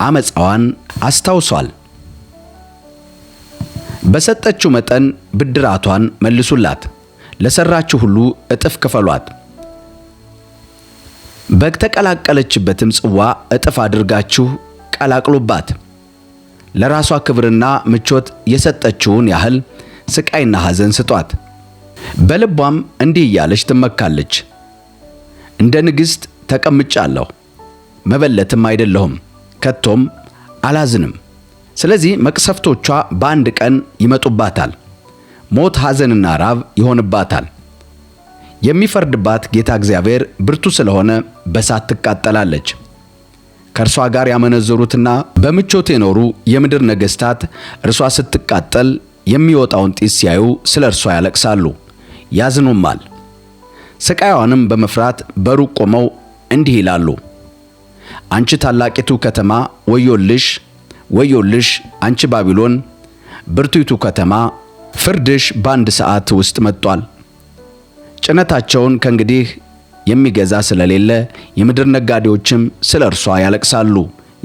ዓመፃዋን አስታውሷል። በሰጠችው መጠን ብድራቷን መልሱላት፣ ለሠራችሁ ሁሉ እጥፍ ክፈሏት። በተቀላቀለችበትም ጽዋ እጥፍ አድርጋችሁ ቀላቅሉባት። ለራሷ ክብርና ምቾት የሰጠችውን ያህል ስቃይና ሐዘን ስጧት። በልቧም እንዲህ እያለች ትመካለች፣ እንደ ንግሥት ተቀምጫለሁ፣ መበለትም አይደለሁም፣ ከቶም አላዝንም። ስለዚህ መቅሰፍቶቿ በአንድ ቀን ይመጡባታል፣ ሞት፣ ሐዘንና ራብ ይሆንባታል። የሚፈርድባት ጌታ እግዚአብሔር ብርቱ ስለሆነ በሳት ትቃጠላለች። ከእርሷ ጋር ያመነዘሩትና በምቾት የኖሩ የምድር ነገሥታት እርሷ ስትቃጠል የሚወጣውን ጢስ ሲያዩ ስለ እርሷ ያለቅሳሉ፣ ያዝኑማል። ስቃይዋንም በመፍራት በሩቅ ቆመው እንዲህ ይላሉ፣ አንቺ ታላቂቱ ከተማ ወዮልሽ፣ ወዮልሽ! አንቺ ባቢሎን ብርቱይቱ ከተማ፣ ፍርድሽ በአንድ ሰዓት ውስጥ መጥቷል። ጭነታቸውን ከእንግዲህ የሚገዛ ስለሌለ የምድር ነጋዴዎችም ስለ እርሷ ያለቅሳሉ፣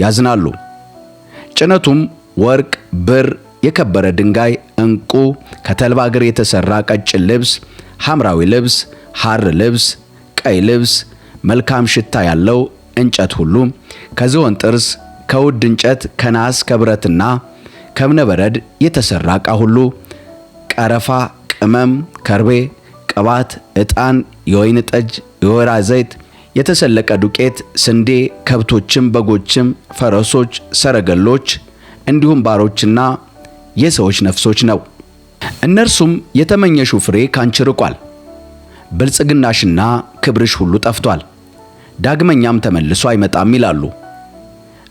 ያዝናሉ። ጭነቱም ወርቅ፣ ብር፣ የከበረ ድንጋይ፣ ዕንቁ፣ ከተልባ እግር የተሠራ ቀጭን ልብስ፣ ሐምራዊ ልብስ፣ ሐር ልብስ፣ ቀይ ልብስ፣ መልካም ሽታ ያለው እንጨት ሁሉ፣ ከዝሆን ጥርስ፣ ከውድ እንጨት፣ ከናስ፣ ከብረትና ከእብነበረድ የተሠራ ዕቃ ሁሉ፣ ቀረፋ፣ ቅመም፣ ከርቤ፣ ቅባት፣ ዕጣን፣ የወይን ጠጅ፣ የወይራ ዘይት፣ የተሰለቀ ዱቄት፣ ስንዴ፣ ከብቶችም፣ በጎችም፣ ፈረሶች፣ ሰረገሎች እንዲሁም ባሮችና የሰዎች ነፍሶች ነው። እነርሱም የተመኘሽው ፍሬ ካንቺ ርቋል፣ ብልጽግናሽና ክብርሽ ሁሉ ጠፍቷል፣ ዳግመኛም ተመልሶ አይመጣም ይላሉ።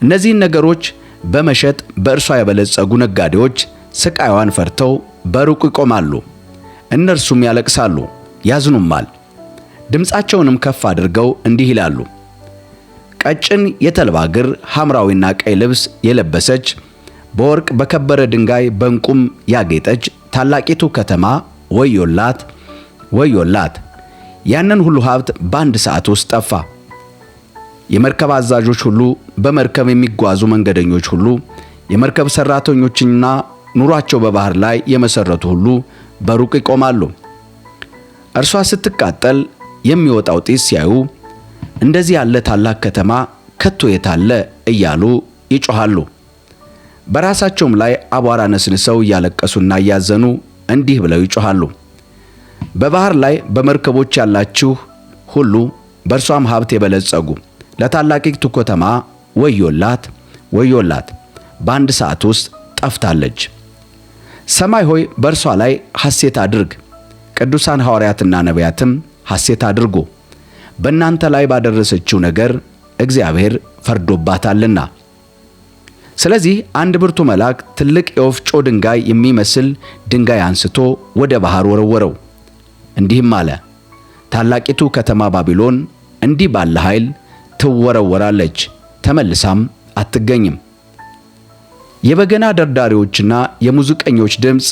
እነዚህን ነገሮች በመሸጥ በእርሷ የበለጸጉ ነጋዴዎች ስቃይዋን ፈርተው በሩቅ ይቆማሉ። እነርሱም ያለቅሳሉ፣ ያዝኑማል። ድምፃቸውንም ከፍ አድርገው እንዲህ ይላሉ፣ ቀጭን የተልባ እግር፣ ሐምራዊና ቀይ ልብስ የለበሰች በወርቅ በከበረ ድንጋይ በዕንቁም ያጌጠች ታላቂቱ ከተማ ወዮላት፣ ወዮላት! ያንን ሁሉ ሀብት በአንድ ሰዓት ውስጥ ጠፋ። የመርከብ አዛዦች ሁሉ፣ በመርከብ የሚጓዙ መንገደኞች ሁሉ፣ የመርከብ ሠራተኞችና ኑሯቸው በባህር ላይ የመሠረቱ ሁሉ በሩቅ ይቆማሉ። እርሷ ስትቃጠል የሚወጣው ጢስ ሲያዩ እንደዚህ ያለ ታላቅ ከተማ ከቶ የታለ እያሉ ይጮኻሉ። በራሳቸውም ላይ አቧራ ነስንሰው እያለቀሱና እያዘኑ እንዲህ ብለው ይጮኻሉ፣ በባህር ላይ በመርከቦች ያላችሁ ሁሉ፣ በእርሷም ሀብት የበለጸጉ ለታላቂቱ ከተማ ወዮላት፣ ወዮላት! በአንድ ሰዓት ውስጥ ጠፍታለች። ሰማይ ሆይ በእርሷ ላይ ሐሴት አድርግ፣ ቅዱሳን ሐዋርያትና ነቢያትም ሐሴት አድርጉ፣ በእናንተ ላይ ባደረሰችው ነገር እግዚአብሔር ፈርዶባታልና። ስለዚህ አንድ ብርቱ መልአክ ትልቅ የወፍጮ ድንጋይ የሚመስል ድንጋይ አንስቶ ወደ ባሕር ወረወረው፣ እንዲህም አለ፣ ታላቂቱ ከተማ ባቢሎን እንዲህ ባለ ኃይል ትወረወራለች፣ ተመልሳም አትገኝም። የበገና ደርዳሪዎችና የሙዚቀኞች ድምፅ፣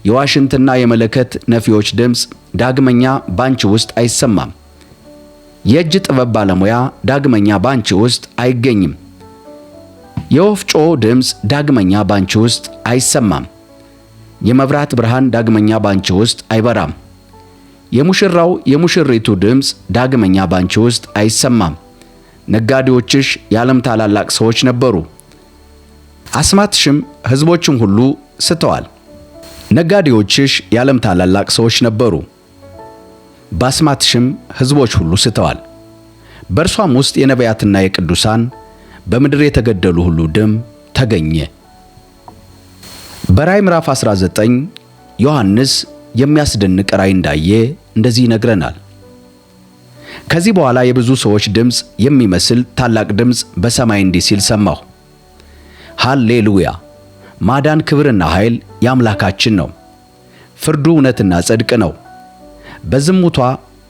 የዋሽንትና የመለከት ነፊዎች ድምፅ ዳግመኛ ባንቺ ውስጥ አይሰማም። የእጅ ጥበብ ባለሙያ ዳግመኛ ባንቺ ውስጥ አይገኝም። የወፍጮ ድምፅ ዳግመኛ ባንቺ ውስጥ አይሰማም። የመብራት ብርሃን ዳግመኛ ባንቺ ውስጥ አይበራም። የሙሽራው የሙሽሪቱ ድምፅ ዳግመኛ ባንቺ ውስጥ አይሰማም። ነጋዴዎችሽ የዓለም ታላላቅ ሰዎች ነበሩ፣ አስማትሽም ሕዝቦችም ሁሉ ስተዋል። ነጋዴዎችሽ የዓለም ታላላቅ ሰዎች ነበሩ፣ በአስማትሽም ሕዝቦች ሁሉ ስተዋል። በእርሷም ውስጥ የነቢያትና የቅዱሳን በምድር የተገደሉ ሁሉ ደም ተገኘ። በራእይ ምዕራፍ 19 ዮሐንስ የሚያስደንቅ ራእይ እንዳየ እንደዚህ ይነግረናል። ከዚህ በኋላ የብዙ ሰዎች ድምፅ የሚመስል ታላቅ ድምፅ በሰማይ እንዲህ ሲል ሰማሁ፣ ሃሌሉያ! ማዳን፣ ክብርና ኃይል የአምላካችን ነው። ፍርዱ እውነትና ጽድቅ ነው። በዝሙቷ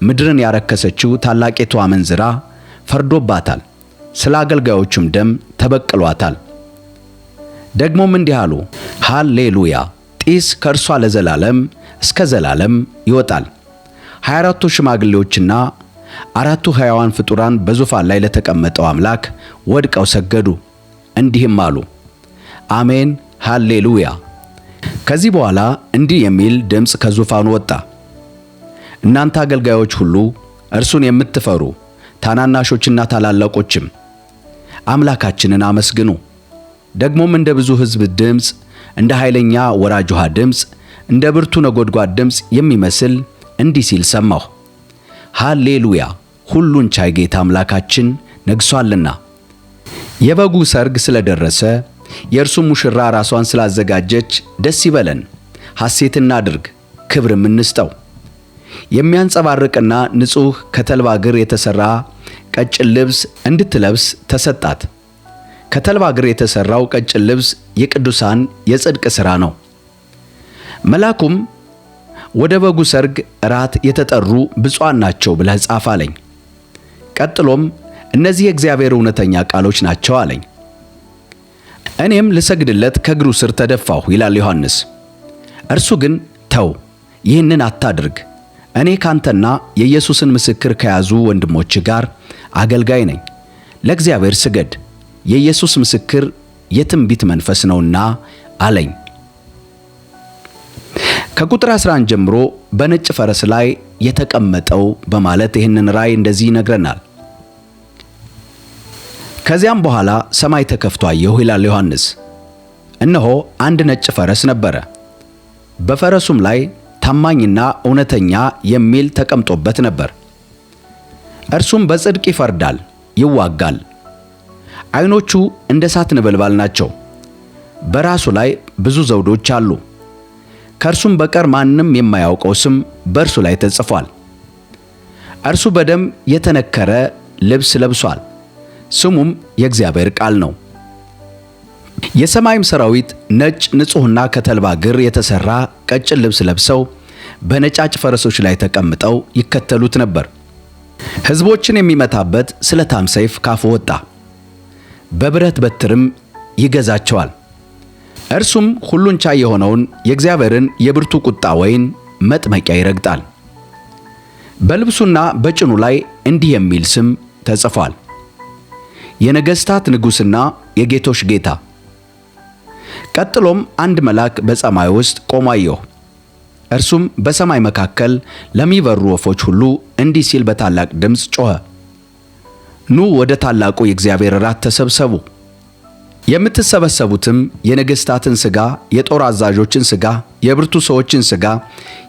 ምድርን ያረከሰችው ታላቂቱ አመንዝራ ፈርዶባታል፣ ስለ አገልጋዮቹም ደም ተበቅሏታል። ደግሞም እንዲህ አሉ፣ ሃሌሉያ! ጢስ ከእርሷ ለዘላለም እስከ ዘላለም ይወጣል። 24ቱ ሽማግሌዎችና አራቱ ሕያዋን ፍጡራን በዙፋን ላይ ለተቀመጠው አምላክ ወድቀው ሰገዱ፣ እንዲህም አሉ፣ አሜን ሃሌሉያ። ከዚህ በኋላ እንዲህ የሚል ድምፅ ከዙፋኑ ወጣ። እናንተ አገልጋዮች ሁሉ እርሱን የምትፈሩ ታናናሾችና ታላላቆችም አምላካችንን አመስግኑ። ደግሞም እንደ ብዙ ሕዝብ ድምፅ፣ እንደ ኃይለኛ ወራጅ ውሃ ድምፅ፣ እንደ ብርቱ ነጎድጓድ ድምፅ የሚመስል እንዲህ ሲል ሰማሁ፣ ሃሌሉያ! ሁሉን ቻይ ጌታ አምላካችን ነግሷልና። የበጉ ሰርግ ስለደረሰ የእርሱም ሙሽራ ራሷን ስላዘጋጀች ደስ ይበለን፣ ሐሴት እናድርግ፣ ክብርም እንስጠው። የሚያንጸባርቅና ንጹሕ ከተልባ እግር የተሠራ ቀጭን ልብስ እንድትለብስ ተሰጣት። ከተልባ እግር የተሠራው ቀጭን ልብስ የቅዱሳን የጽድቅ ሥራ ነው። መልአኩም ወደ በጉ ሰርግ እራት የተጠሩ ብፁዓን ናቸው ብለህ ጻፍ አለኝ። ቀጥሎም እነዚህ የእግዚአብሔር እውነተኛ ቃሎች ናቸው አለኝ። እኔም ልሰግድለት ከእግሩ ስር ተደፋሁ ይላል ዮሐንስ። እርሱ ግን ተው፣ ይህንን አታድርግ፣ እኔ ካንተና የኢየሱስን ምስክር ከያዙ ወንድሞች ጋር አገልጋይ ነኝ። ለእግዚአብሔር ስገድ፣ የኢየሱስ ምስክር የትንቢት መንፈስ ነውና አለኝ። ከቁጥር 11 ጀምሮ በነጭ ፈረስ ላይ የተቀመጠው በማለት ይህንን ራእይ እንደዚህ ይነግረናል። ከዚያም በኋላ ሰማይ ተከፍቶ አየሁ ይላል ዮሐንስ። እነሆ አንድ ነጭ ፈረስ ነበረ፣ በፈረሱም ላይ ታማኝና እውነተኛ የሚል ተቀምጦበት ነበር። እርሱም በጽድቅ ይፈርዳል፣ ይዋጋል። ዓይኖቹ እንደ እሳት ነበልባል ናቸው። በራሱ ላይ ብዙ ዘውዶች አሉ። ከእርሱም በቀር ማንም የማያውቀው ስም በእርሱ ላይ ተጽፏል። እርሱ በደም የተነከረ ልብስ ለብሷል፣ ስሙም የእግዚአብሔር ቃል ነው። የሰማይም ሰራዊት ነጭ ንጹሕና ከተልባ እግር የተሠራ ቀጭን ልብስ ለብሰው በነጫጭ ፈረሶች ላይ ተቀምጠው ይከተሉት ነበር። ሕዝቦችን የሚመታበት ስለታም ሰይፍ ካፉ ወጣ፣ በብረት በትርም ይገዛቸዋል። እርሱም ሁሉን ቻይ የሆነውን የእግዚአብሔርን የብርቱ ቁጣ ወይን መጥመቂያ ይረግጣል። በልብሱና በጭኑ ላይ እንዲህ የሚል ስም ተጽፏል፣ የነገሥታት ንጉሥና የጌቶች ጌታ። ቀጥሎም አንድ መልአክ በሰማይ ውስጥ ቆሞ አየሁ። እርሱም በሰማይ መካከል ለሚበሩ ወፎች ሁሉ እንዲህ ሲል በታላቅ ድምፅ ጮኸ፣ ኑ ወደ ታላቁ የእግዚአብሔር እራት ተሰብሰቡ። የምትሰበሰቡትም የነገሥታትን ሥጋ፣ የጦር አዛዦችን ሥጋ፣ የብርቱ ሰዎችን ሥጋ፣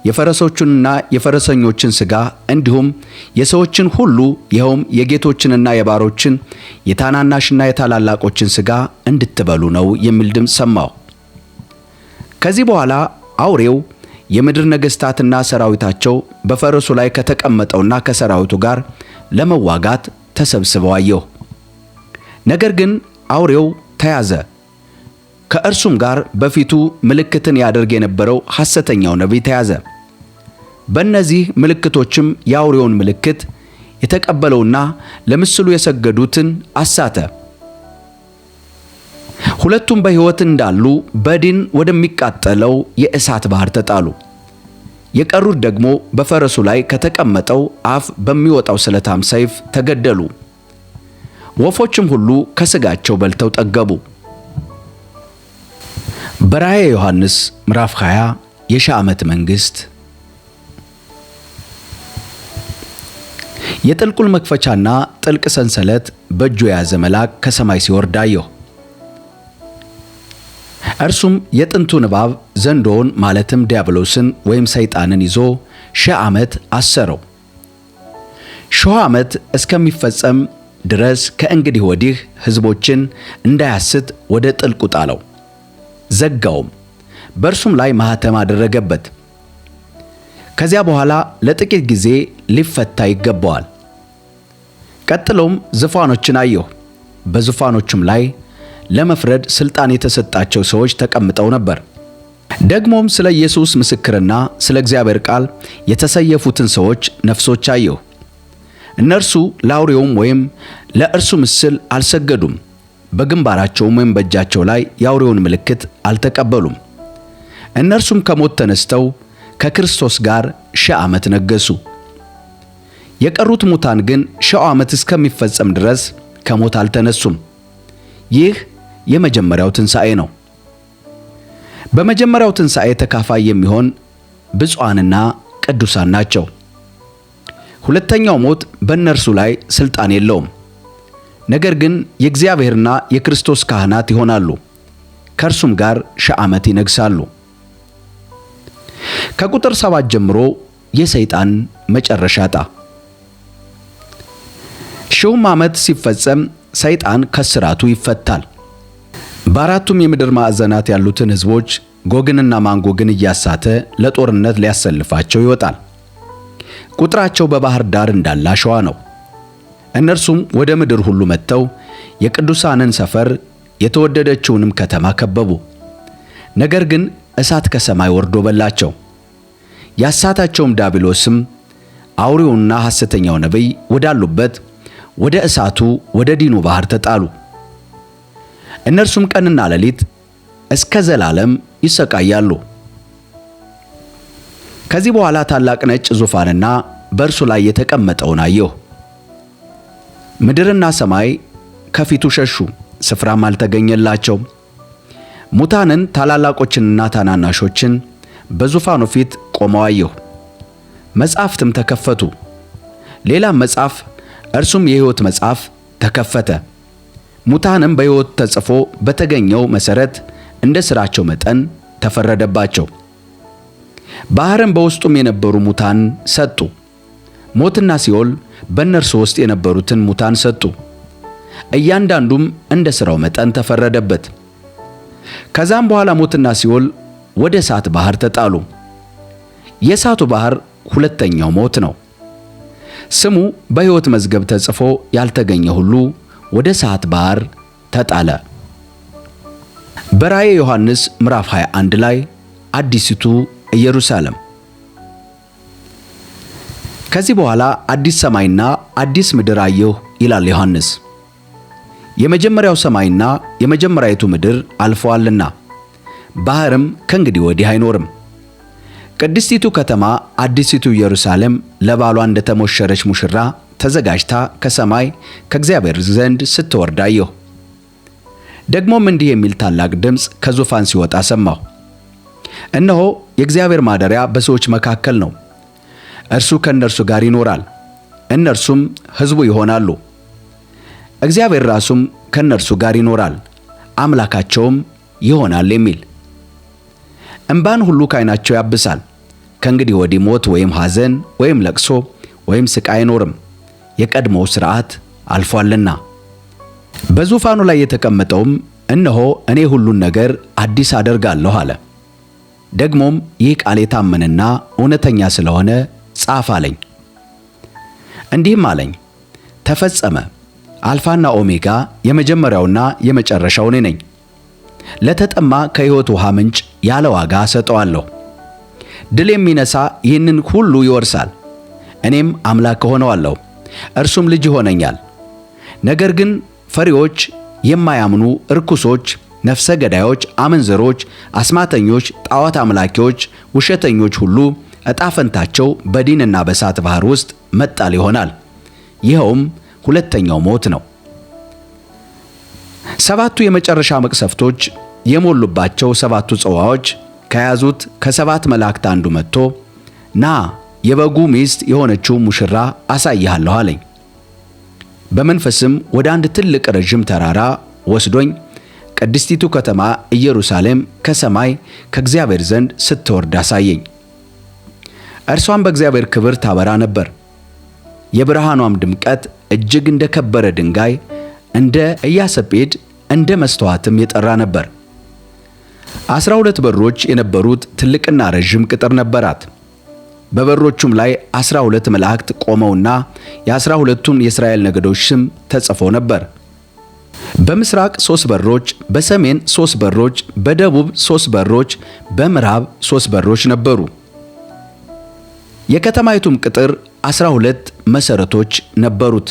የፈረሶቹንና የፈረሰኞችን ሥጋ እንዲሁም የሰዎችን ሁሉ ይኸውም የጌቶችንና የባሮችን የታናናሽና የታላላቆችን ሥጋ እንድትበሉ ነው የሚል ድምፅ ሰማሁ። ከዚህ በኋላ አውሬው የምድር ነገሥታትና ሰራዊታቸው በፈረሱ ላይ ከተቀመጠውና ከሰራዊቱ ጋር ለመዋጋት ተሰብስበው አየሁ። ነገር ግን አውሬው ተያዘ፣ ከእርሱም ጋር በፊቱ ምልክትን ያደርግ የነበረው ሐሰተኛው ነቢይ ተያዘ። በእነዚህ ምልክቶችም የአውሬውን ምልክት የተቀበለውና ለምስሉ የሰገዱትን አሳተ። ሁለቱም በሕይወት እንዳሉ በዲን ወደሚቃጠለው የእሳት ባሕር ተጣሉ። የቀሩት ደግሞ በፈረሱ ላይ ከተቀመጠው አፍ በሚወጣው ስለታም ሰይፍ ተገደሉ። ወፎችም ሁሉ ከሥጋቸው በልተው ጠገቡ። በራእየ ዮሐንስ ምዕራፍ 20 የሺህ ዓመት መንግሥት። የጥልቁን መክፈቻና ጥልቅ ሰንሰለት በእጁ የያዘ መልአክ ከሰማይ ሲወርድ አየሁ። እርሱም የጥንቱን እባብ ዘንዶውን ማለትም ዲያብሎስን ወይም ሰይጣንን ይዞ 1000 ዓመት አሰረው። 1000 ዓመት እስከሚፈጸም ድረስ ከእንግዲህ ወዲህ ሕዝቦችን እንዳያስት ወደ ጥልቁ ጣለው፣ ዘጋውም፣ በእርሱም ላይ ማኅተም አደረገበት። ከዚያ በኋላ ለጥቂት ጊዜ ሊፈታ ይገባዋል። ቀጥሎም ዙፋኖችን አየሁ። በዙፋኖቹም ላይ ለመፍረድ ሥልጣን የተሰጣቸው ሰዎች ተቀምጠው ነበር። ደግሞም ስለ ኢየሱስ ምስክርና ስለ እግዚአብሔር ቃል የተሰየፉትን ሰዎች ነፍሶች አየሁ። እነርሱ ለአውሬውም ወይም ለእርሱ ምስል አልሰገዱም፣ በግንባራቸውም ወይም በእጃቸው ላይ የአውሬውን ምልክት አልተቀበሉም። እነርሱም ከሞት ተነስተው ከክርስቶስ ጋር 1000 ዓመት ነገሱ። የቀሩት ሙታን ግን 1000 ዓመት እስከሚፈጸም ድረስ ከሞት አልተነሱም። ይህ የመጀመሪያው ትንሣኤ ነው። በመጀመሪያው ትንሣኤ ተካፋይ የሚሆን ብፁዓንና ቅዱሳን ናቸው። ሁለተኛው ሞት በእነርሱ ላይ ሥልጣን የለውም። ነገር ግን የእግዚአብሔርና የክርስቶስ ካህናት ይሆናሉ፣ ከእርሱም ጋር 1000 ዓመት ይነግሣሉ። ከቁጥር 7 ጀምሮ የሰይጣን መጨረሻ ዕጣ። 1000 ዓመት ሲፈጸም ሰይጣን ከስራቱ ይፈታል። በአራቱም የምድር ማዕዘናት ያሉትን ሕዝቦች ጎግንና ማጎግን እያሳተ ለጦርነት ሊያሰልፋቸው ይወጣል። ቁጥራቸው በባህር ዳር እንዳለ አሸዋ ነው። እነርሱም ወደ ምድር ሁሉ መጥተው የቅዱሳንን ሰፈር የተወደደችውንም ከተማ ከበቡ። ነገር ግን እሳት ከሰማይ ወርዶ በላቸው። ያሳታቸውም ዲያብሎስም አውሬውና ሐሰተኛው ነቢይ ወዳሉበት ወደ እሳቱ ወደ ዲኑ ባህር ተጣሉ። እነርሱም ቀንና ሌሊት እስከ ዘላለም ይሰቃያሉ። ከዚህ በኋላ ታላቅ ነጭ ዙፋንና በእርሱ ላይ የተቀመጠውን አየሁ። ምድርና ሰማይ ከፊቱ ሸሹ፣ ስፍራም አልተገኘላቸውም። ሙታንን ታላላቆችንና ታናናሾችን በዙፋኑ ፊት ቆመው አየሁ። መጻሕፍትም ተከፈቱ። ሌላም መጽሐፍ እርሱም የሕይወት መጽሐፍ ተከፈተ። ሙታንም በሕይወት ተጽፎ በተገኘው መሠረት እንደ ሥራቸው መጠን ተፈረደባቸው። ባሕርም በውስጡም የነበሩ ሙታን ሰጡ። ሞትና ሲኦል በእነርሱ ውስጥ የነበሩትን ሙታን ሰጡ። እያንዳንዱም እንደ ሥራው መጠን ተፈረደበት። ከዛም በኋላ ሞትና ሲኦል ወደ እሳት ባሕር ተጣሉ። የእሳቱ ባሕር ሁለተኛው ሞት ነው። ስሙ በሕይወት መዝገብ ተጽፎ ያልተገኘ ሁሉ ወደ እሳት ባሕር ተጣለ። በራእየ ዮሐንስ ምዕራፍ 21 ላይ አዲሲቱ ኢየሩሳሌም። ከዚህ በኋላ አዲስ ሰማይና አዲስ ምድር አየሁ ይላል ዮሐንስ። የመጀመሪያው ሰማይና የመጀመሪያይቱ ምድር አልፈዋልና ባሕርም ከእንግዲህ ወዲህ አይኖርም። ቅድስቲቱ ከተማ አዲሲቱ ኢየሩሳሌም ለባሏ እንደተሞሸረች ሙሽራ ተዘጋጅታ ከሰማይ ከእግዚአብሔር ዘንድ ስትወርድ አየሁ። ደግሞም እንዲህ የሚል ታላቅ ድምፅ ከዙፋን ሲወጣ ሰማሁ። እነሆ የእግዚአብሔር ማደሪያ በሰዎች መካከል ነው። እርሱ ከእነርሱ ጋር ይኖራል፣ እነርሱም ሕዝቡ ይሆናሉ። እግዚአብሔር ራሱም ከእነርሱ ጋር ይኖራል፣ አምላካቸውም ይሆናል የሚል። እንባን ሁሉ ከዓይናቸው ያብሳል። ከእንግዲህ ወዲህ ሞት ወይም ሐዘን ወይም ለቅሶ ወይም ሥቃይ አይኖርም፣ የቀድሞው ሥርዓት አልፏልና። በዙፋኑ ላይ የተቀመጠውም እነሆ እኔ ሁሉን ነገር አዲስ አደርጋለሁ አለ። ደግሞም ይህ ቃል የታመነና እውነተኛ ስለሆነ ጻፍ አለኝ። እንዲህም አለኝ፣ ተፈጸመ። አልፋና ኦሜጋ የመጀመሪያውና የመጨረሻው እኔ ነኝ። ለተጠማ ከሕይወት ውሃ ምንጭ ያለ ዋጋ እሰጠዋለሁ። ድል የሚነሣ ይህንን ሁሉ ይወርሳል። እኔም አምላክ እሆነዋለሁ፣ እርሱም ልጅ ይሆነኛል። ነገር ግን ፈሪዎች፣ የማያምኑ ርኩሶች፣ ነፍሰ ገዳዮች፣ አመንዘሮች፣ አስማተኞች፣ ጣዖት አምላኪዎች፣ ውሸተኞች ሁሉ ዕጣ ፈንታቸው በዲንና በእሳት ባሕር ውስጥ መጣል ይሆናል። ይኸውም ሁለተኛው ሞት ነው። ሰባቱ የመጨረሻ መቅሰፍቶች የሞሉባቸው ሰባቱ ጽዋዎች ከያዙት ከሰባት መላእክት አንዱ መጥቶ ና የበጉ ሚስት የሆነችው ሙሽራ አሳይሃለሁ አለኝ። በመንፈስም ወደ አንድ ትልቅ ረዥም ተራራ ወስዶኝ ቅድስቲቱ ከተማ ኢየሩሳሌም ከሰማይ ከእግዚአብሔር ዘንድ ስትወርድ አሳየኝ። እርሷም በእግዚአብሔር ክብር ታበራ ነበር። የብርሃኗም ድምቀት እጅግ እንደ ከበረ ድንጋይ እንደ ኢያሰጲድ እንደ መስተዋትም የጠራ ነበር። 12 በሮች የነበሩት ትልቅና ረዥም ቅጥር ነበራት። በበሮቹም ላይ 12 መላእክት ቆመውና የ12ቱም የእስራኤል ነገዶች ስም ተጽፎ ነበር። በምስራቅ 3 በሮች፣ በሰሜን 3 በሮች፣ በደቡብ 3 በሮች፣ በምዕራብ 3 በሮች ነበሩ። የከተማይቱም ቅጥር 12 መሠረቶች ነበሩት።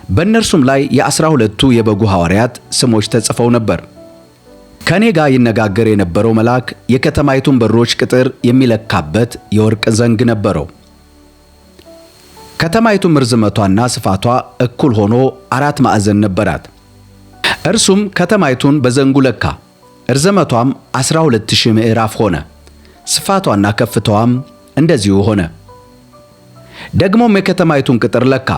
በእነርሱም ላይ የ12ቱ የበጉ ሐዋርያት ስሞች ተጽፈው ነበር። ከኔ ጋር ይነጋገር የነበረው መልአክ የከተማይቱን በሮች ቅጥር የሚለካበት የወርቅ ዘንግ ነበረው። ከተማይቱም ርዝመቷና ስፋቷ እኩል ሆኖ 4 ማዕዘን ነበራት። እርሱም ከተማይቱን በዘንጉ ለካ። ርዝመቷም 12000 ምዕራፍ ሆነ፣ ስፋቷና ከፍታዋም እንደዚሁ ሆነ። ደግሞም የከተማይቱን ቅጥር ለካ።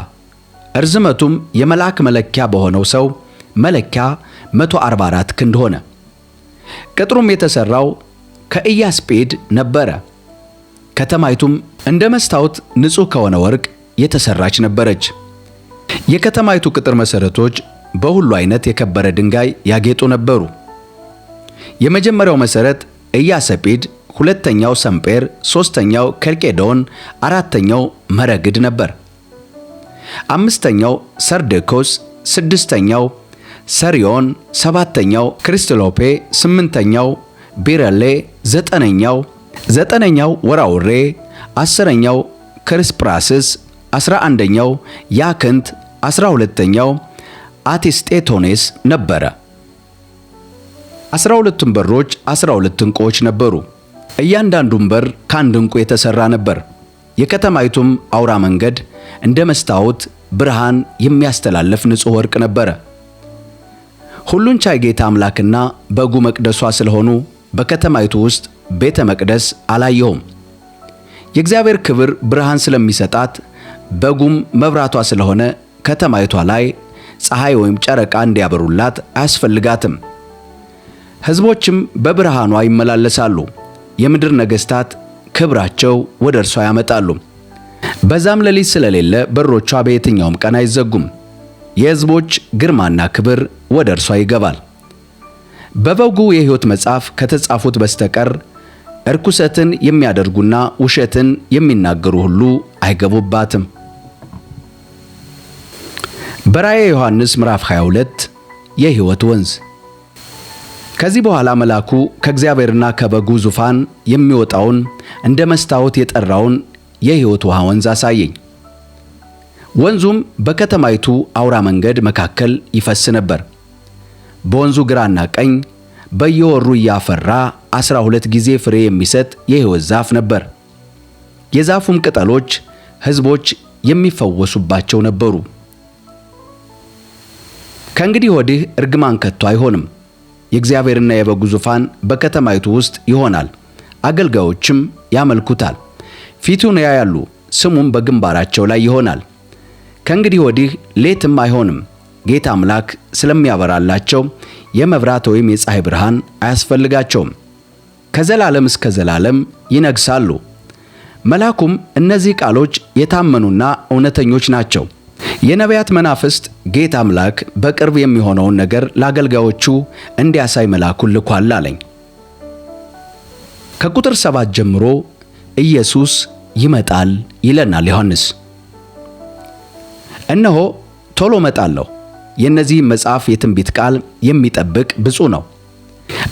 ርዝመቱም የመልአክ መለኪያ በሆነው ሰው መለኪያ 144 ክንድ ሆነ። ቅጥሩም የተሠራው ከኢያስጲድ ነበረ። ከተማይቱም እንደ መስታወት ንጹሕ ከሆነ ወርቅ የተሠራች ነበረች። የከተማይቱ ቅጥር መሠረቶች በሁሉ ዓይነት የከበረ ድንጋይ ያጌጡ ነበሩ። የመጀመሪያው መሠረት ኢያሰጲድ፣ ሁለተኛው ሰምጴር፣ ሦስተኛው ከልቄዶን፣ አራተኛው መረግድ ነበር። አምስተኛው ሰርዴኮስ፣ ስድስተኛው ሰሪዮን፣ ሰባተኛው ክሪስቶሎፔ፣ ስምንተኛው ቢረሌ፣ ዘጠነኛው ወራውሬ፣ 10ኛው ክርስጵራስስ፣ 11ኛው ያክንት፣ 12ኛው አቲስጤቶኔስ ነበረ። 12ቱም በሮች 12 ዕንቁዎች ነበሩ። እያንዳንዱም በር ከአንድ ዕንቁ የተሠራ ነበር። የከተማይቱም አውራ መንገድ እንደ መስታወት ብርሃን የሚያስተላልፍ ንጹሕ ወርቅ ነበረ። ሁሉን ቻይ ጌታ አምላክና በጉ መቅደሷ ስለሆኑ በከተማይቱ ውስጥ ቤተ መቅደስ አላየሁም። የእግዚአብሔር ክብር ብርሃን ስለሚሰጣት በጉም መብራቷ ስለሆነ ከተማይቷ ላይ ፀሐይ ወይም ጨረቃ እንዲያበሩላት አያስፈልጋትም። ሕዝቦችም በብርሃኗ ይመላለሳሉ። የምድር ነገሥታት ክብራቸው ወደ እርሷ ያመጣሉ። በዛም ሌሊት ስለሌለ በሮቿ በየትኛውም ቀን አይዘጉም። የሕዝቦች ግርማና ክብር ወደ እርሷ ይገባል። በበጉ የሕይወት መጽሐፍ ከተጻፉት በስተቀር እርኩሰትን የሚያደርጉና ውሸትን የሚናገሩ ሁሉ አይገቡባትም። በራእየ ዮሐንስ ምዕራፍ 22 የሕይወት ወንዝ። ከዚህ በኋላ መልአኩ ከእግዚአብሔርና ከበጉ ዙፋን የሚወጣውን እንደ መስታወት የጠራውን የሕይወት ውሃ ወንዝ አሳየኝ። ወንዙም በከተማይቱ አውራ መንገድ መካከል ይፈስ ነበር። በወንዙ ግራና ቀኝ በየወሩ እያፈራ 12 ጊዜ ፍሬ የሚሰጥ የሕይወት ዛፍ ነበር። የዛፉም ቅጠሎች ሕዝቦች የሚፈወሱባቸው ነበሩ። ከእንግዲህ ወዲህ እርግማን ከቶ አይሆንም። የእግዚአብሔርና የበጉ ዙፋን በከተማይቱ ውስጥ ይሆናል። አገልጋዮችም ያመልኩታል፣ ፊቱን ያያሉ፣ ስሙም በግንባራቸው ላይ ይሆናል። ከእንግዲህ ወዲህ ሌትም አይሆንም። ጌታ አምላክ ስለሚያበራላቸው የመብራት ወይም የፀሐይ ብርሃን አያስፈልጋቸውም። ከዘላለም እስከ ዘላለም ይነግሣሉ። መልአኩም እነዚህ ቃሎች የታመኑና እውነተኞች ናቸው። የነቢያት መናፍስት ጌታ አምላክ በቅርብ የሚሆነውን ነገር ለአገልጋዮቹ እንዲያሳይ መልአኩን ልኳል አለኝ። ከቁጥር 7 ጀምሮ ኢየሱስ ይመጣል ይለናል ዮሐንስ። እነሆ ቶሎ እመጣለሁ። የእነዚህን መጽሐፍ የትንቢት ቃል የሚጠብቅ ብፁዕ ነው።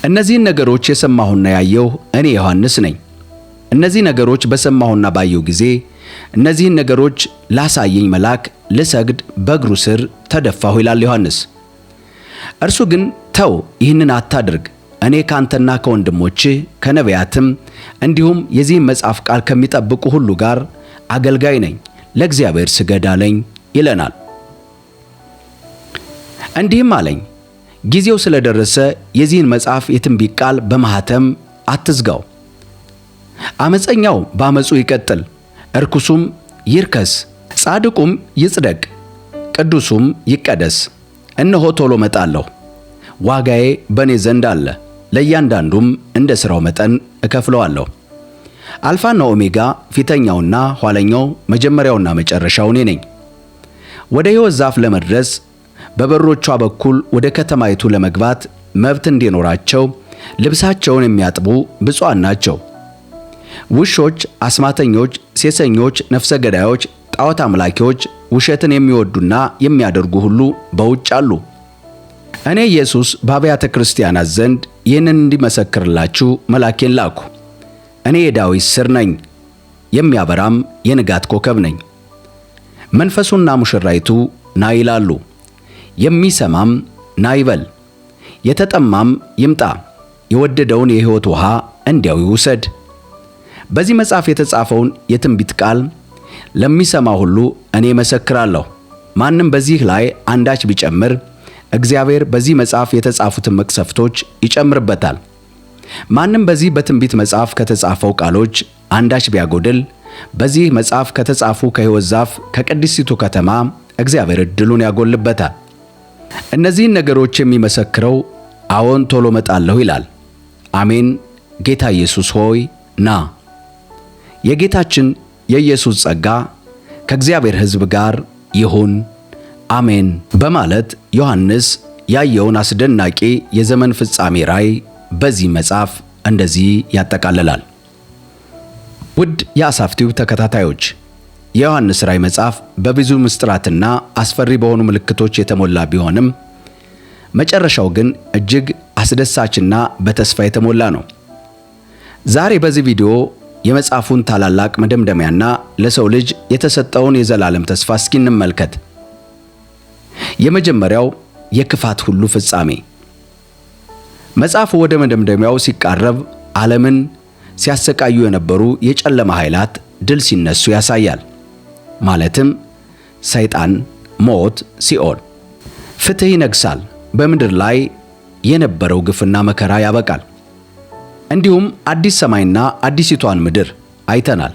እነዚህን ነገሮች የሰማሁና ያየሁ እኔ ዮሐንስ ነኝ። እነዚህ ነገሮች በሰማሁና ባየሁ ጊዜ እነዚህን ነገሮች ላሳየኝ መልአክ ልሰግድ በእግሩ ስር ተደፋሁ ይላል ዮሐንስ። እርሱ ግን ተው፣ ይህንን አታድርግ፣ እኔ ካንተና ከወንድሞችህ ከነቢያትም እንዲሁም የዚህን መጽሐፍ ቃል ከሚጠብቁ ሁሉ ጋር አገልጋይ ነኝ፣ ለእግዚአብሔር ስገድ አለኝ ይለናል። እንዲህም አለኝ፣ ጊዜው ስለደረሰ የዚህን መጽሐፍ የትንቢት ቃል በማኅተም አትዝጋው። ዓመፀኛው በዓመፁ ይቀጥል፣ እርኩሱም ይርከስ፣ ጻድቁም ይጽደቅ፣ ቅዱሱም ይቀደስ። እነሆ ቶሎ እመጣለሁ፣ ዋጋዬ በእኔ ዘንድ አለ፣ ለእያንዳንዱም እንደ ሥራው መጠን እከፍለዋለሁ። አልፋና ኦሜጋ፣ ፊተኛውና ኋለኛው፣ መጀመሪያውና መጨረሻው እኔ ነኝ። ወደ ሕይወት ዛፍ ለመድረስ በበሮቿ በኩል ወደ ከተማይቱ ለመግባት መብት እንዲኖራቸው ልብሳቸውን የሚያጥቡ ብፁዓን ናቸው። ውሾች፣ አስማተኞች፣ ሴሰኞች፣ ነፍሰ ገዳዮች፣ ጣዖት አምላኪዎች፣ ውሸትን የሚወዱና የሚያደርጉ ሁሉ በውጭ አሉ። እኔ ኢየሱስ በአብያተ ክርስቲያናት ዘንድ ይህንን እንዲመሰክርላችሁ መልአኬን ላኩ። እኔ የዳዊት ሥር ነኝ፣ የሚያበራም የንጋት ኮከብ ነኝ። መንፈሱና ሙሽራይቱ ና ይላሉ። የሚሰማም ና ይበል፣ የተጠማም ይምጣ። የወደደውን የሕይወት ውሃ እንዲያው ይውሰድ። በዚህ መጽሐፍ የተጻፈውን የትንቢት ቃል ለሚሰማ ሁሉ እኔ መሰክራለሁ። ማንም በዚህ ላይ አንዳች ቢጨምር እግዚአብሔር በዚህ መጽሐፍ የተጻፉትን መቅሰፍቶች ይጨምርበታል። ማንም በዚህ በትንቢት መጽሐፍ ከተጻፈው ቃሎች አንዳች ቢያጎድል በዚህ መጽሐፍ ከተጻፉ ከሕይወት ዛፍ ከቅድስቲቱ ከተማ እግዚአብሔር ዕድሉን ያጎልበታል። እነዚህን ነገሮች የሚመሰክረው አዎን ቶሎ እመጣለሁ ይላል። አሜን። ጌታ ኢየሱስ ሆይ ና። የጌታችን የኢየሱስ ጸጋ ከእግዚአብሔር ሕዝብ ጋር ይሁን፣ አሜን በማለት ዮሐንስ ያየውን አስደናቂ የዘመን ፍጻሜ ራእይ በዚህ መጽሐፍ እንደዚህ ያጠቃልላል። ውድ የአሳፍ ቲዩብ ተከታታዮች፣ የዮሐንስ ራእይ መጽሐፍ በብዙ ምስጢራትና አስፈሪ በሆኑ ምልክቶች የተሞላ ቢሆንም መጨረሻው ግን እጅግ አስደሳችና በተስፋ የተሞላ ነው። ዛሬ በዚህ ቪዲዮ የመጽሐፉን ታላላቅ መደምደሚያና ለሰው ልጅ የተሰጠውን የዘላለም ተስፋ እስኪ እንመልከት። የመጀመሪያው የክፋት ሁሉ ፍጻሜ። መጽሐፉ ወደ መደምደሚያው ሲቃረብ ዓለምን ሲያሰቃዩ የነበሩ የጨለማ ኃይላት ድል ሲነሱ ያሳያል። ማለትም ሰይጣን፣ ሞት፣ ሲኦል። ፍትሕ ይነግሳል። በምድር ላይ የነበረው ግፍና መከራ ያበቃል። እንዲሁም አዲስ ሰማይና አዲሲቷን ምድር አይተናል።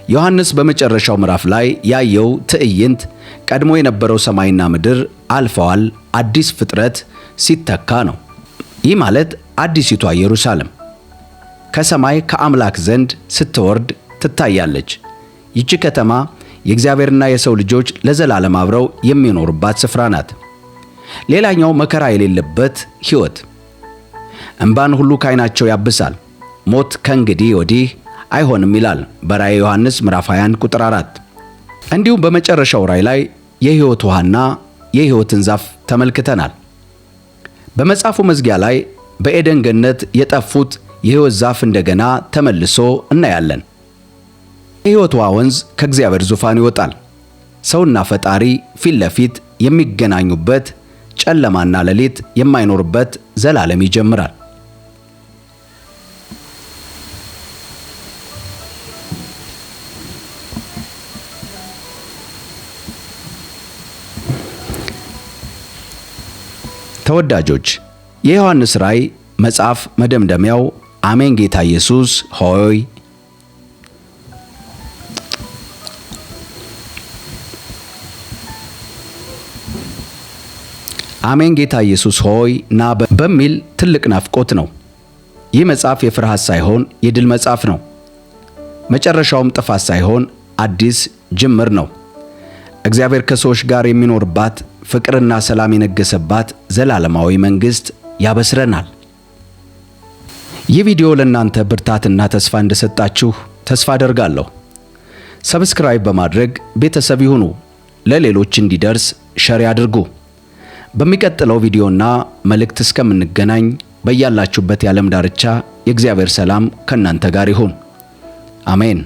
ዮሐንስ በመጨረሻው ምዕራፍ ላይ ያየው ትዕይንት ቀድሞ የነበረው ሰማይና ምድር አልፈዋል፣ አዲስ ፍጥረት ሲተካ ነው። ይህ ማለት አዲሲቷ ኢየሩሳሌም ከሰማይ ከአምላክ ዘንድ ስትወርድ ትታያለች። ይቺ ከተማ የእግዚአብሔርና የሰው ልጆች ለዘላለም አብረው የሚኖሩባት ስፍራ ናት። ሌላኛው መከራ የሌለበት ሕይወት። እንባን ሁሉ ከዓይናቸው ያብሳል። ሞት ከእንግዲህ ወዲህ አይሆንም ይላል በራእየ ዮሐንስ ምዕራፍ 21 ቁጥር 4። እንዲሁም በመጨረሻው ራእይ ላይ የሕይወት ውሃና የሕይወትን ዛፍ ተመልክተናል። በመጽሐፉ መዝጊያ ላይ በኤደን ገነት የጠፉት የሕይወት ዛፍ እንደገና ተመልሶ እናያለን። የሕይወት ውሃ ወንዝ ከእግዚአብሔር ዙፋን ይወጣል። ሰውና ፈጣሪ ፊት ለፊት የሚገናኙበት፣ ጨለማና ሌሊት የማይኖርበት ዘላለም ይጀምራል። ተወዳጆች፣ የዮሐንስ ራእይ መጽሐፍ መደምደሚያው አሜን ጌታ ኢየሱስ ሆይ አሜን ጌታ ኢየሱስ ሆይ ና በሚል ትልቅ ናፍቆት ነው። ይህ መጽሐፍ የፍርሃት ሳይሆን የድል መጽሐፍ ነው። መጨረሻውም ጥፋት ሳይሆን አዲስ ጅምር ነው። እግዚአብሔር ከሰዎች ጋር የሚኖርባት ፍቅርና ሰላም የነገሰባት ዘላለማዊ መንግሥት ያበስረናል። ይህ ቪዲዮ ለእናንተ ብርታትና ተስፋ እንደሰጣችሁ ተስፋ አደርጋለሁ። ሰብስክራይብ በማድረግ ቤተሰብ ይሁኑ። ለሌሎች እንዲደርስ ሸር ያድርጉ። በሚቀጥለው ቪዲዮና መልእክት እስከምንገናኝ በያላችሁበት የዓለም ዳርቻ የእግዚአብሔር ሰላም ከእናንተ ጋር ይሁን። አሜን።